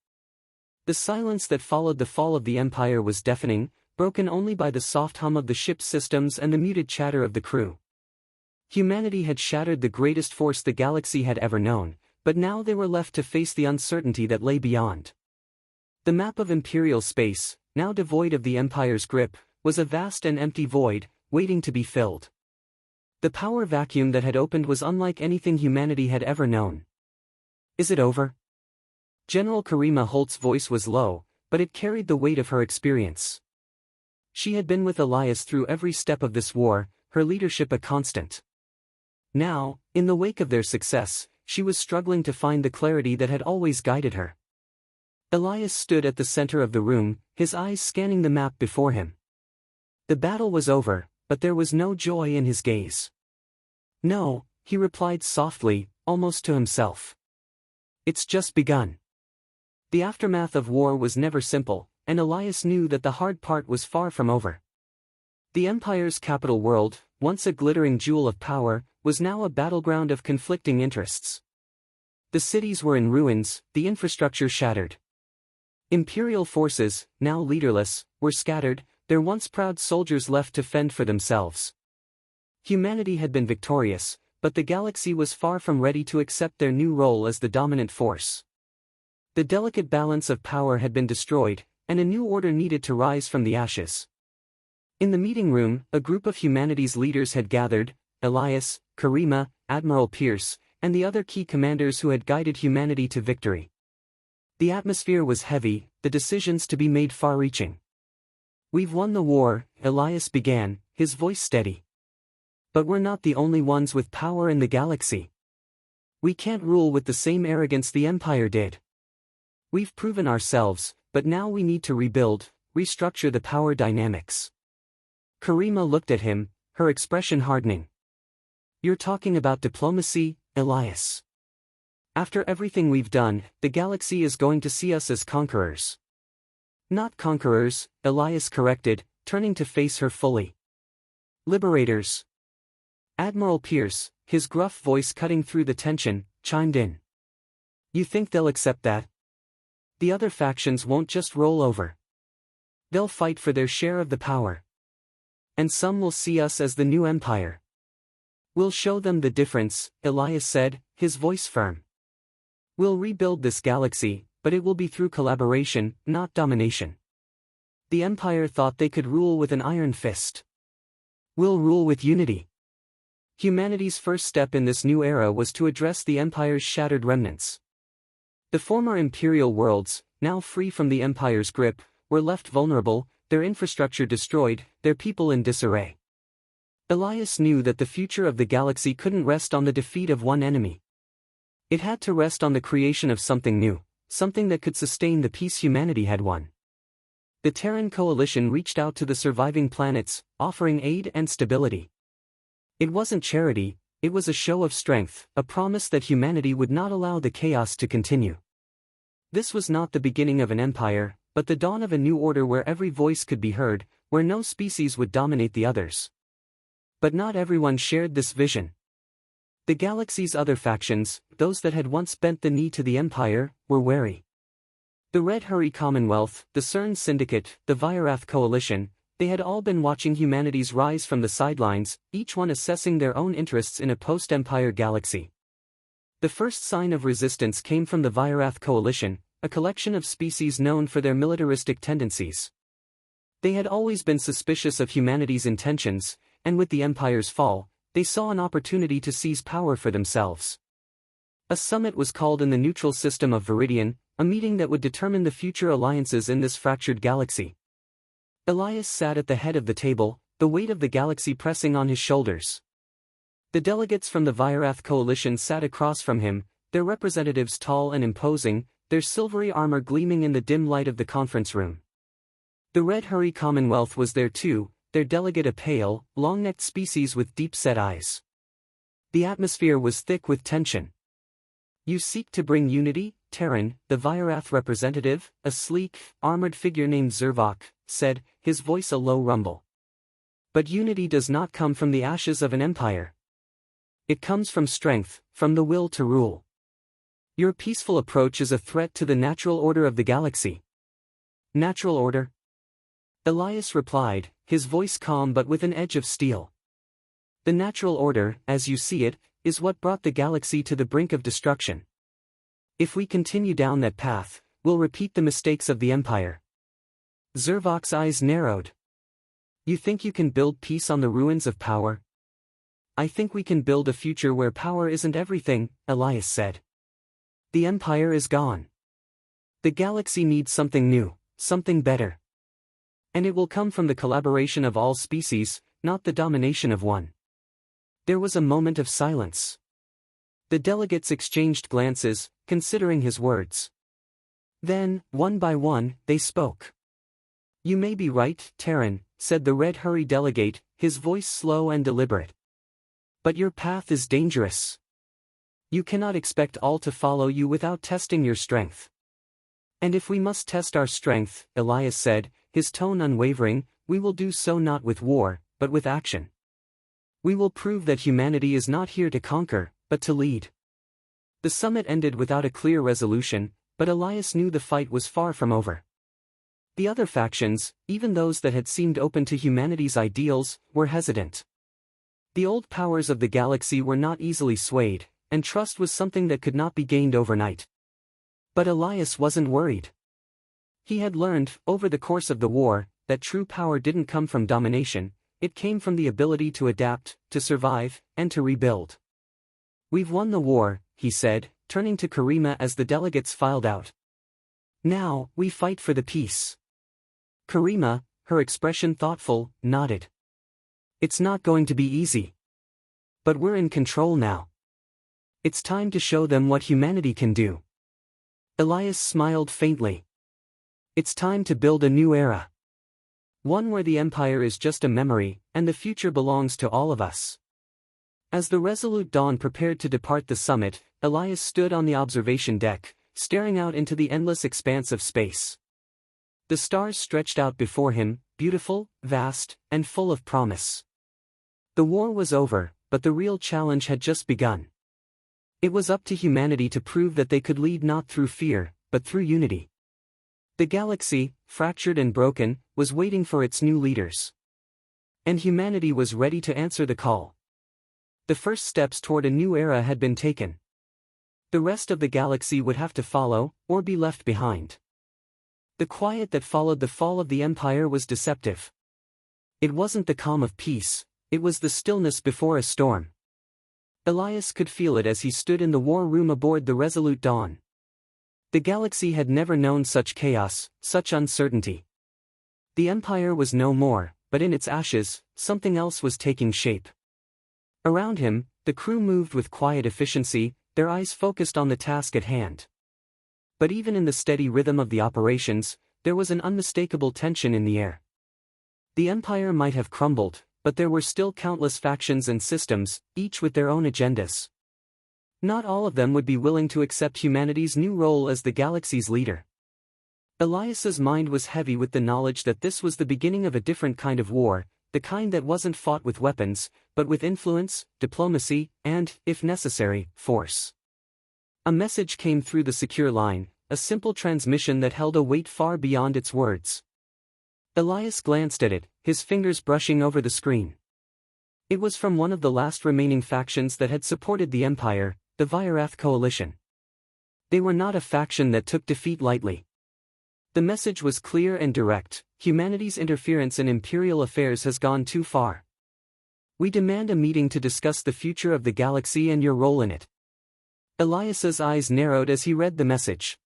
The silence that followed the fall of the Empire was deafening, broken only by the soft hum of the ship's systems and the muted chatter of the crew. Humanity had shattered the greatest force the galaxy had ever known, but now they were left to face the uncertainty that lay beyond. The map of Imperial space, now devoid of the Empire's grip, was a vast and empty void, waiting to be filled. The power vacuum that had opened was unlike anything humanity had ever known. "Is it over?" General Karima Holt's voice was low, but it carried the weight of her experience. She had been with Elias through every step of this war, her leadership a constant. Now, in the wake of their success, she was struggling to find the clarity that had always guided her. Elias stood at the center of the room, his eyes scanning the map before him. The battle was over, but there was no joy in his gaze. "No," he replied softly, almost to himself. "It's just begun." The aftermath of war was never simple, and Elias knew that the hard part was far from over. The Empire's capital world, once a glittering jewel of power, was now a battleground of conflicting interests. The cities were in ruins, the infrastructure shattered. Imperial forces, now leaderless, were scattered, their once proud soldiers left to fend for themselves. Humanity had been victorious, but the galaxy was far from ready to accept their new role as the dominant force. The delicate balance of power had been destroyed, and a new order needed to rise from the ashes. In the meeting room, a group of humanity's leaders had gathered: Elias, Karima, Admiral Pierce, and the other key commanders who had guided humanity to victory. The atmosphere was heavy, the decisions to be made far-reaching. "We've won the war," Elias began, his voice steady. "But we're not the only ones with power in the galaxy. We can't rule with the same arrogance the Empire did. We've proven ourselves, but now we need to rebuild, restructure the power dynamics. Karima looked at him, her expression hardening. You're talking about diplomacy, Elias. After everything we've done, the galaxy is going to see us as conquerors. Not conquerors, Elias corrected, turning to face her fully. Liberators. Admiral Pierce, his gruff voice cutting through the tension, chimed in. You think they'll accept that? The other factions won't just roll over. They'll fight for their share of the power. And some will see us as the new empire. We'll show them the difference, Elias said, his voice firm. We'll rebuild this galaxy, but it will be through collaboration, not domination. The Empire thought they could rule with an iron fist. We'll rule with unity. Humanity's first step in this new era was to address the Empire's shattered remnants. The former Imperial worlds, now free from the Empire's grip, were left vulnerable, their infrastructure destroyed, their people in disarray. Elias knew that the future of the galaxy couldn't rest on the defeat of one enemy. It had to rest on the creation of something new, something that could sustain the peace humanity had won. The Terran coalition reached out to the surviving planets, offering aid and stability. It wasn't charity, it was a show of strength, a promise that humanity would not allow the chaos to continue. This was not the beginning of an empire, but the dawn of a new order where every voice could be heard, where no species would dominate the others. But not everyone shared this vision. The galaxy's other factions, those that had once bent the knee to the Empire, were wary. The Red Hurry Commonwealth, the CERN Syndicate, the Vyarath Coalition, they had all been watching humanity's rise from the sidelines, each one assessing their own interests in a post-Empire galaxy. The first sign of resistance came from the Vyarath Coalition, a collection of species known for their militaristic tendencies. They had always been suspicious of humanity's intentions, and with the Empire's fall, they saw an opportunity to seize power for themselves. A summit was called in the neutral system of Viridian, a meeting that would determine the future alliances in this fractured galaxy. Elias sat at the head of the table, the weight of the galaxy pressing on his shoulders. The delegates from the Vyarath Coalition sat across from him, their representatives tall and imposing, their silvery armor gleaming in the dim light of the conference room. The Red Hurry Commonwealth was there too, their delegate a pale, long-necked species with deep-set eyes. The atmosphere was thick with tension. You seek to bring unity, Terran, the Vyarath representative, a sleek, armored figure named Zervok, said, his voice a low rumble. But unity does not come from the ashes of an empire. It comes from strength, from the will to rule. Your peaceful approach is a threat to the natural order of the galaxy. Natural order? Elias replied, his voice calm but with an edge of steel. The natural order, as you see it, is what brought the galaxy to the brink of destruction. If we continue down that path, we'll repeat the mistakes of the Empire. Zervok's eyes narrowed. You think you can build peace on the ruins of power? I think we can build a future where power isn't everything, Elias said. The Empire is gone. The galaxy needs something new, something better. And it will come from the collaboration of all species, not the domination of one. There was a moment of silence. The delegates exchanged glances, considering his words. Then, one by one, they spoke. You may be right, Terran, said the Red Hurry delegate, his voice slow and deliberate. But your path is dangerous. You cannot expect all to follow you without testing your strength. And if we must test our strength, Elias said, his tone unwavering, we will do so not with war, but with action. We will prove that humanity is not here to conquer, but to lead. The summit ended without a clear resolution, but Elias knew the fight was far from over. The other factions, even those that had seemed open to humanity's ideals, were hesitant. The old powers of the galaxy were not easily swayed, and trust was something that could not be gained overnight. But Elias wasn't worried. He had learned, over the course of the war, that true power didn't come from domination, it came from the ability to adapt, to survive, and to rebuild. We've won the war, he said, turning to Karima as the delegates filed out. Now, we fight for the peace. Karima, her expression thoughtful, nodded. It's not going to be easy. But we're in control now. It's time to show them what humanity can do. Elias smiled faintly. It's time to build a new era. One where the Empire is just a memory, and the future belongs to all of us. As the resolute Dawn prepared to depart the summit, Elias stood on the observation deck, staring out into the endless expanse of space. The stars stretched out before him, beautiful, vast, and full of promise. The war was over, but the real challenge had just begun. It was up to humanity to prove that they could lead not through fear, but through unity. The galaxy, fractured and broken, was waiting for its new leaders. And humanity was ready to answer the call. The first steps toward a new era had been taken. The rest of the galaxy would have to follow, or be left behind. The quiet that followed the fall of the Empire was deceptive. It wasn't the calm of peace, it was the stillness before a storm. Elias could feel it as he stood in the war room aboard the resolute Dawn. The galaxy had never known such chaos, such uncertainty. The Empire was no more, but in its ashes, something else was taking shape. Around him, the crew moved with quiet efficiency, their eyes focused on the task at hand. But even in the steady rhythm of the operations, there was an unmistakable tension in the air. The Empire might have crumbled, but there were still countless factions and systems, each with their own agendas. Not all of them would be willing to accept humanity's new role as the galaxy's leader. Elias's mind was heavy with the knowledge that this was the beginning of a different kind of war, the kind that wasn't fought with weapons, but with influence, diplomacy, and, if necessary, force. A message came through the secure line, a simple transmission that held a weight far beyond its words. Elias glanced at it, his fingers brushing over the screen. It was from one of the last remaining factions that had supported the Empire, the Virath Coalition. They were not a faction that took defeat lightly. The message was clear and direct: humanity's interference in imperial affairs has gone too far. We demand a meeting to discuss the future of the galaxy and your role in it. Elias's eyes narrowed as he read the message.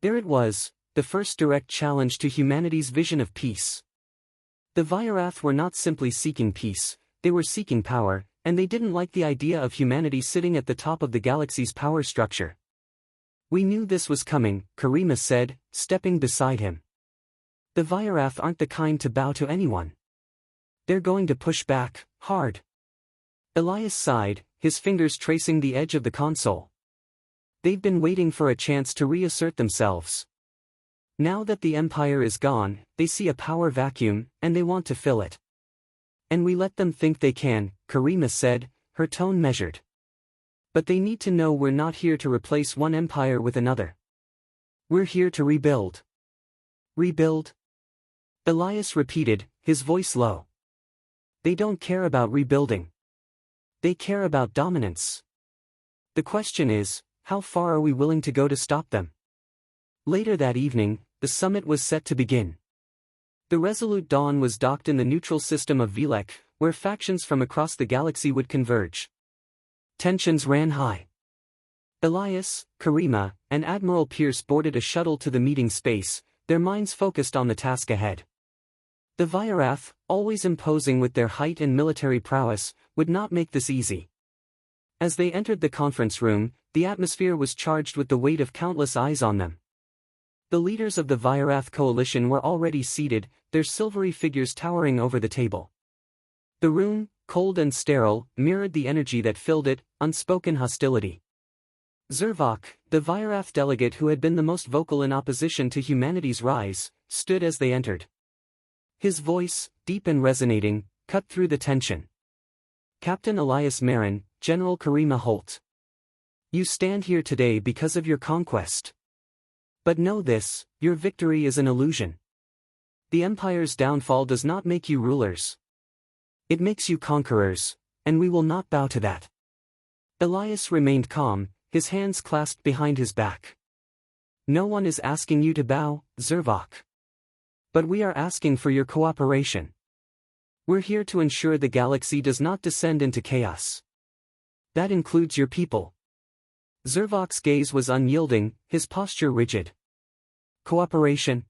There it was, the first direct challenge to humanity's vision of peace. The Virath were not simply seeking peace, they were seeking power, and they didn't like the idea of humanity sitting at the top of the galaxy's power structure. We knew this was coming, Karima said, stepping beside him. The Virath aren't the kind to bow to anyone. They're going to push back, hard. Elias sighed, his fingers tracing the edge of the console. They've been waiting for a chance to reassert themselves. Now that the Empire is gone, they see a power vacuum, and they want to fill it. And we let them think they can, Karima said, her tone measured. But they need to know we're not here to replace one empire with another. We're here to rebuild. Rebuild? Elias repeated, his voice low. They don't care about rebuilding. They care about dominance. The question is, how far are we willing to go to stop them? Later that evening, the summit was set to begin. The resolute Dawn was docked in the neutral system of Velek, where factions from across the galaxy would converge. Tensions ran high. Elias, Karima, and Admiral Pierce boarded a shuttle to the meeting space, their minds focused on the task ahead. The Virath, always imposing with their height and military prowess, would not make this easy. As they entered the conference room, the atmosphere was charged with the weight of countless eyes on them. The leaders of the Virath coalition were already seated, their silvery figures towering over the table. The room, cold and sterile, mirrored the energy that filled it, unspoken hostility. Zervok, the Virath delegate who had been the most vocal in opposition to humanity's rise, stood as they entered. His voice, deep and resonating, cut through the tension. Captain Elias Marin, General Karima Holt. You stand here today because of your conquest. But know this, your victory is an illusion. The Empire's downfall does not make you rulers. It makes you conquerors, and we will not bow to that. Elias remained calm, his hands clasped behind his back. No one is asking you to bow, Zervok. But we are asking for your cooperation. We're here to ensure the galaxy does not descend into chaos. That includes your people. Zervok's gaze was unyielding, his posture rigid. Cooperation?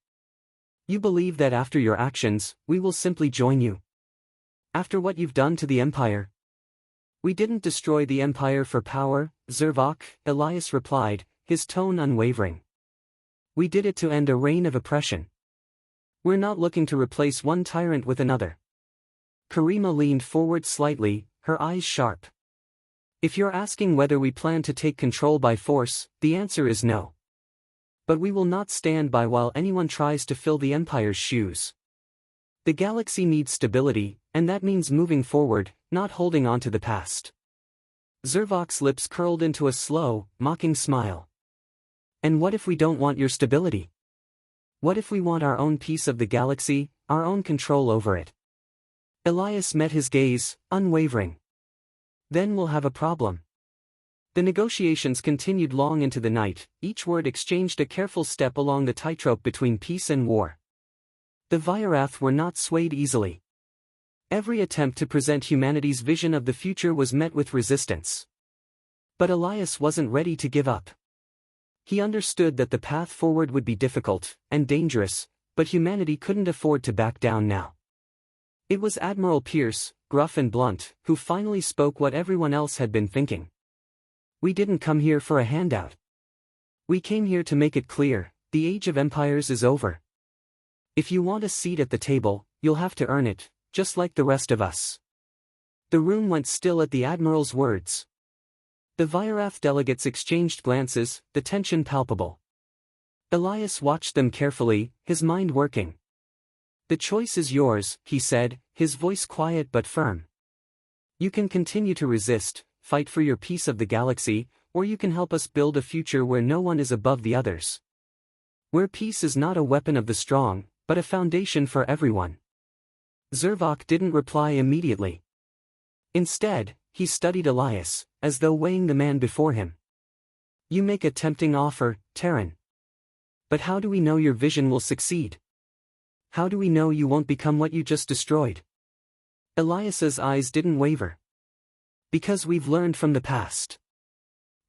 You believe that after your actions, we will simply join you? After what you've done to the Empire? We didn't destroy the Empire for power, Zervok, Elias replied, his tone unwavering. We did it to end a reign of oppression. We're not looking to replace one tyrant with another. Karima leaned forward slightly, her eyes sharp. If you're asking whether we plan to take control by force, the answer is no. But we will not stand by while anyone tries to fill the Empire's shoes. The galaxy needs stability, and that means moving forward, not holding on to the past. Zervok's lips curled into a slow, mocking smile. And what if we don't want your stability? What if we want our own piece of the galaxy, our own control over it? Elias met his gaze, unwavering. Then we'll have a problem. The negotiations continued long into the night, each word exchanged a careful step along the tightrope between peace and war. The Vyarath were not swayed easily. Every attempt to present humanity's vision of the future was met with resistance. But Elias wasn't ready to give up. He understood that the path forward would be difficult and dangerous, but humanity couldn't afford to back down now. It was Admiral Pierce, gruff and blunt, who finally spoke what everyone else had been thinking. We didn't come here for a handout. We came here to make it clear, the age of empires is over. If you want a seat at the table, you'll have to earn it, just like the rest of us. The room went still at the Admiral's words. The Vyarath delegates exchanged glances, the tension palpable. Elias watched them carefully, his mind working. The choice is yours, he said, his voice quiet but firm. You can continue to resist, fight for your piece of the galaxy, or you can help us build a future where no one is above the others. Where peace is not a weapon of the strong, but a foundation for everyone. Zervok didn't reply immediately. Instead, he studied Elias, as though weighing the man before him. You make a tempting offer, Terran. But how do we know your vision will succeed? How do we know you won't become what you just destroyed? Elias's eyes didn't waver. Because we've learned from the past.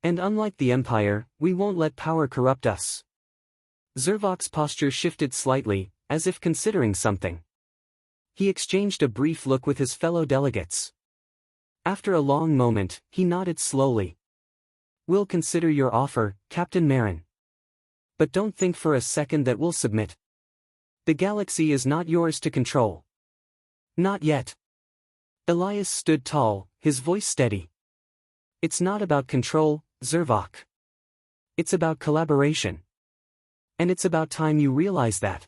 And unlike the Empire, we won't let power corrupt us. Zervok's posture shifted slightly, as if considering something. He exchanged a brief look with his fellow delegates. After a long moment, he nodded slowly. We'll consider your offer, Captain Marin. But don't think for a second that we'll submit. The galaxy is not yours to control. Not yet. Elias stood tall, his voice steady. It's not about control, Zervok. It's about collaboration. And it's about time you realize that.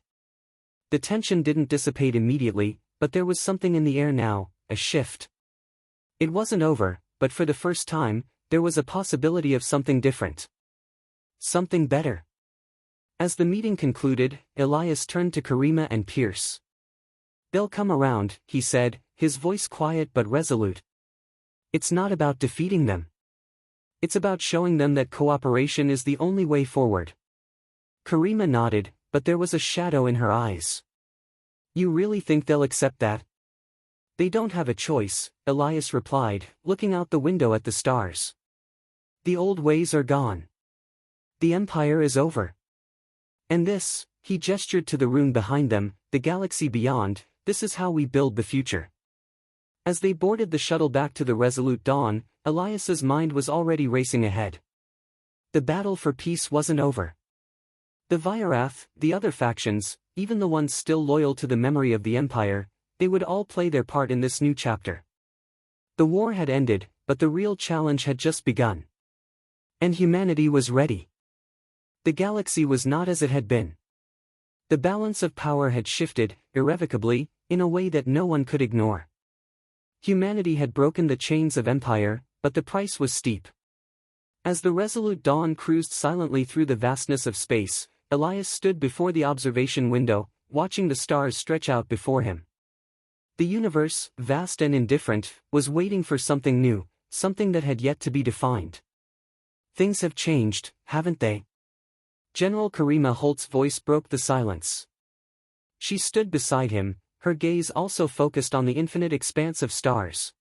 The tension didn't dissipate immediately, but there was something in the air now, a shift. It wasn't over, but for the first time, there was a possibility of something different. Something better. As the meeting concluded, Elias turned to Karima and Pierce. They'll come around, he said, his voice quiet but resolute. It's not about defeating them. It's about showing them that cooperation is the only way forward. Karima nodded, but there was a shadow in her eyes. You really think they'll accept that? They don't have a choice, Elias replied, looking out the window at the stars. The old ways are gone. The Empire is over. And this, he gestured to the room behind them, the galaxy beyond, this is how we build the future. As they boarded the shuttle back to the Resolute Dawn, Elias's mind was already racing ahead. The battle for peace wasn't over. The Vyarath, the other factions, even the ones still loyal to the memory of the Empire, they would all play their part in this new chapter. The war had ended, but the real challenge had just begun. And humanity was ready. The galaxy was not as it had been. The balance of power had shifted, irrevocably, in a way that no one could ignore. Humanity had broken the chains of empire, but the price was steep. As the Resolute Dawn cruised silently through the vastness of space, Elias stood before the observation window, watching the stars stretch out before him. The universe, vast and indifferent, was waiting for something new, something that had yet to be defined. Things have changed, haven't they? General Karima Holt's voice broke the silence. She stood beside him, her gaze also focused on the infinite expanse of stars.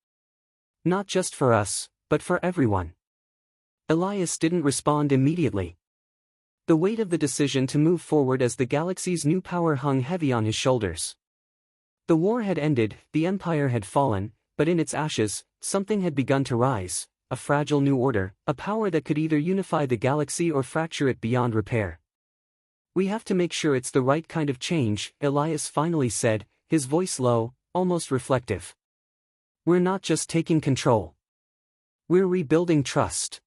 Not just for us, but for everyone. Elias didn't respond immediately. The weight of the decision to move forward as the galaxy's new power hung heavy on his shoulders. The war had ended, the Empire had fallen, but in its ashes, something had begun to rise, a fragile new order, a power that could either unify the galaxy or fracture it beyond repair. We have to make sure it's the right kind of change, Elias finally said, his voice low, almost reflective. We're not just taking control. We're rebuilding trust.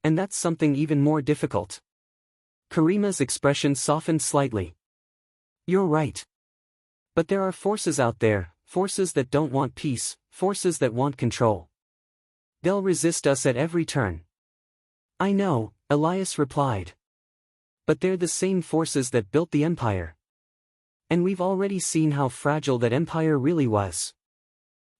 And that's something even more difficult. Karima's expression softened slightly. You're right. But there are forces out there, forces that don't want peace, forces that want control. They'll resist us at every turn. I know, Elias replied. But they're the same forces that built the Empire. And we've already seen how fragile that Empire really was.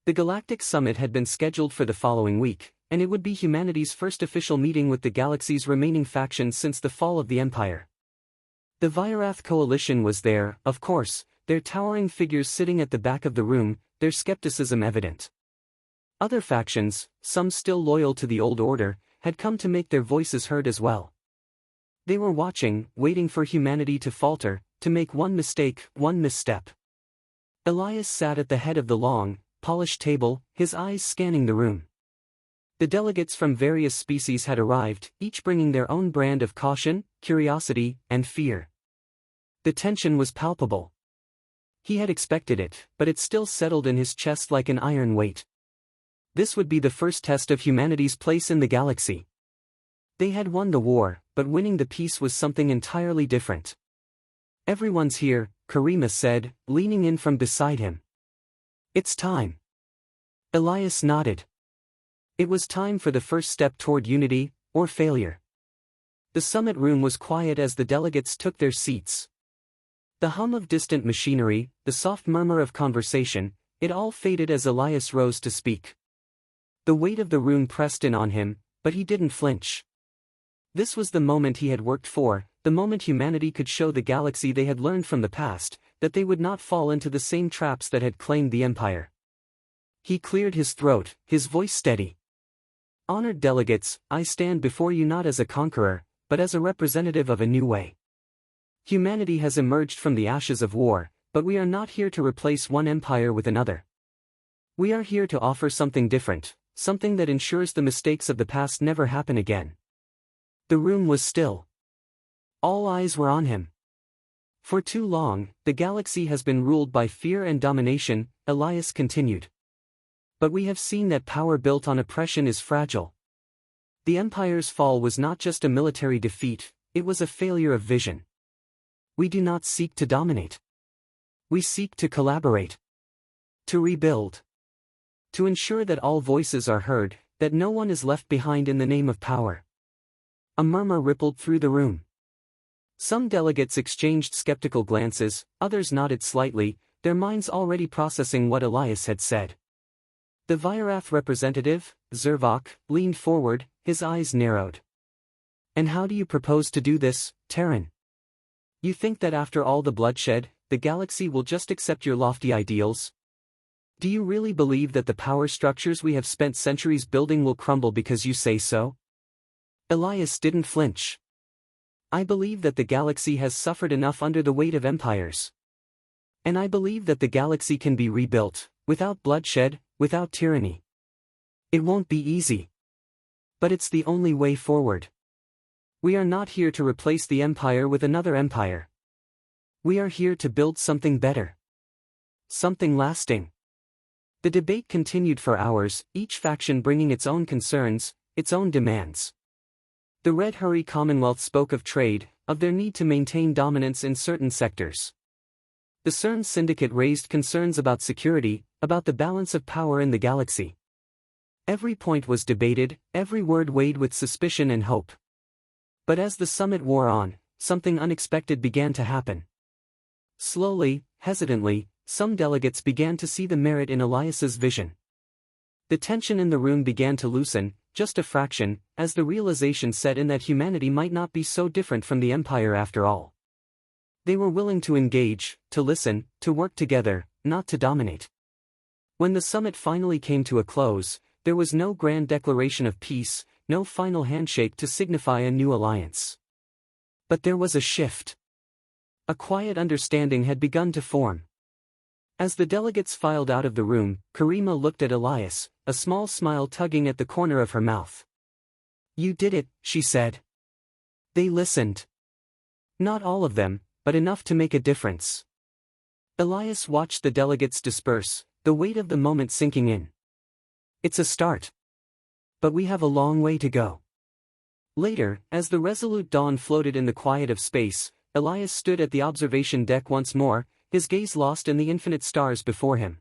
The Galactic Summit had been scheduled for the following week, and it would be humanity's first official meeting with the galaxy's remaining factions since the fall of the Empire. The Vyarath coalition was there, of course, their towering figures sitting at the back of the room, their skepticism evident. Other factions, some still loyal to the old order, had come to make their voices heard as well. They were watching, waiting for humanity to falter, to make one mistake, one misstep. Elias sat at the head of the long, polished table, his eyes scanning the room. The delegates from various species had arrived, each bringing their own brand of caution, curiosity, and fear. The tension was palpable. He had expected it, but it still settled in his chest like an iron weight. This would be the first test of humanity's place in the galaxy. They had won the war, but winning the peace was something entirely different. Everyone's here, Karima said, leaning in from beside him. It's time. Elias nodded. It was time for the first step toward unity, or failure. The summit room was quiet as the delegates took their seats. The hum of distant machinery, the soft murmur of conversation, it all faded as Elias rose to speak. The weight of the room pressed in on him, but he didn't flinch. This was the moment he had worked for, the moment humanity could show the galaxy they had learned from the past, that they would not fall into the same traps that had claimed the Empire. He cleared his throat, his voice steady. Honored delegates, I stand before you not as a conqueror, but as a representative of a new way. Humanity has emerged from the ashes of war, but we are not here to replace one empire with another. We are here to offer something different, something that ensures the mistakes of the past never happen again. The room was still. All eyes were on him. For too long, the galaxy has been ruled by fear and domination, Elias continued. But we have seen that power built on oppression is fragile. The Empire's fall was not just a military defeat, it was a failure of vision. We do not seek to dominate. We seek to collaborate. To rebuild. To ensure that all voices are heard, that no one is left behind in the name of power. A murmur rippled through the room. Some delegates exchanged skeptical glances, others nodded slightly, their minds already processing what Elias had said. The Vyarath representative, Zervok, leaned forward, his eyes narrowed. And how do you propose to do this, Terran? You think that after all the bloodshed, the galaxy will just accept your lofty ideals? Do you really believe that the power structures we have spent centuries building will crumble because you say so? Elias didn't flinch. I believe that the galaxy has suffered enough under the weight of empires. And I believe that the galaxy can be rebuilt, without bloodshed, without tyranny. It won't be easy. But it's the only way forward. We are not here to replace the empire with another empire. We are here to build something better. Something lasting. The debate continued for hours, each faction bringing its own concerns, its own demands. The Red Hurry Commonwealth spoke of trade, of their need to maintain dominance in certain sectors. The CERN Syndicate raised concerns about security, about the balance of power in the galaxy. Every point was debated, every word weighed with suspicion and hope. But as the summit wore on, something unexpected began to happen. Slowly, hesitantly, some delegates began to see the merit in Elias's vision. The tension in the room began to loosen, just a fraction, as the realization set in that humanity might not be so different from the Empire after all. They were willing to engage, to listen, to work together, not to dominate. When the summit finally came to a close, there was no grand declaration of peace, no final handshake to signify a new alliance. But there was a shift. A quiet understanding had begun to form. As the delegates filed out of the room, Karima looked at Elias, a small smile tugging at the corner of her mouth. You did it, she said. They listened. Not all of them, but enough to make a difference. Elias watched the delegates disperse, the weight of the moment sinking in. It's a start. But we have a long way to go. Later, as the resolute dawn floated in the quiet of space, Elias stood at the observation deck once more, his gaze lost in the infinite stars before him.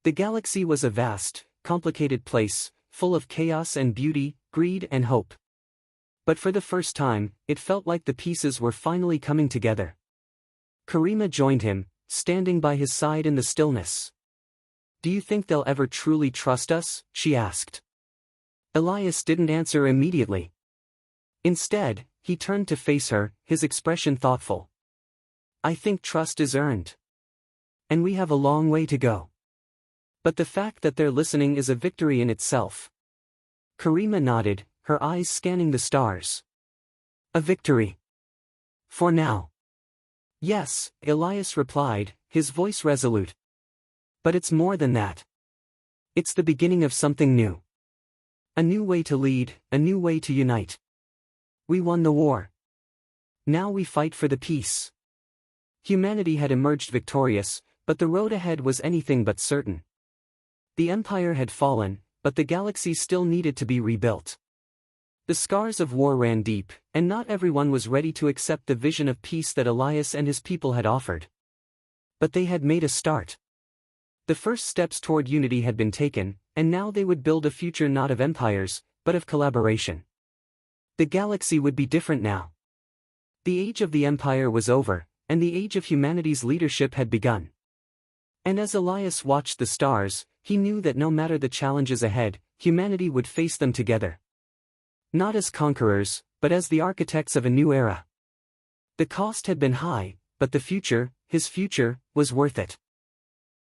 The galaxy was a vast, complicated place, full of chaos and beauty, greed and hope. But for the first time, it felt like the pieces were finally coming together. Karima joined him, standing by his side in the stillness. "Do you think they'll ever truly trust us?" she asked. Elias didn't answer immediately. Instead, he turned to face her, his expression thoughtful. "I think trust is earned. And we have a long way to go. But the fact that they're listening is a victory in itself." Karima nodded, her eyes scanning the stars. "A victory. For now." "Yes," Elias replied, his voice resolute. "But it's more than that. It's the beginning of something new. A new way to lead, a new way to unite. We won the war. Now we fight for the peace." Humanity had emerged victorious, but the road ahead was anything but certain. The Empire had fallen, but the galaxy still needed to be rebuilt. The scars of war ran deep, and not everyone was ready to accept the vision of peace that Elias and his people had offered. But they had made a start. The first steps toward unity had been taken, and now they would build a future not of empires, but of collaboration. The galaxy would be different now. The age of the Empire was over, and the age of humanity's leadership had begun. And as Elias watched the stars, he knew that no matter the challenges ahead, humanity would face them together. Not as conquerors, but as the architects of a new era. The cost had been high, but the future, his future, was worth it.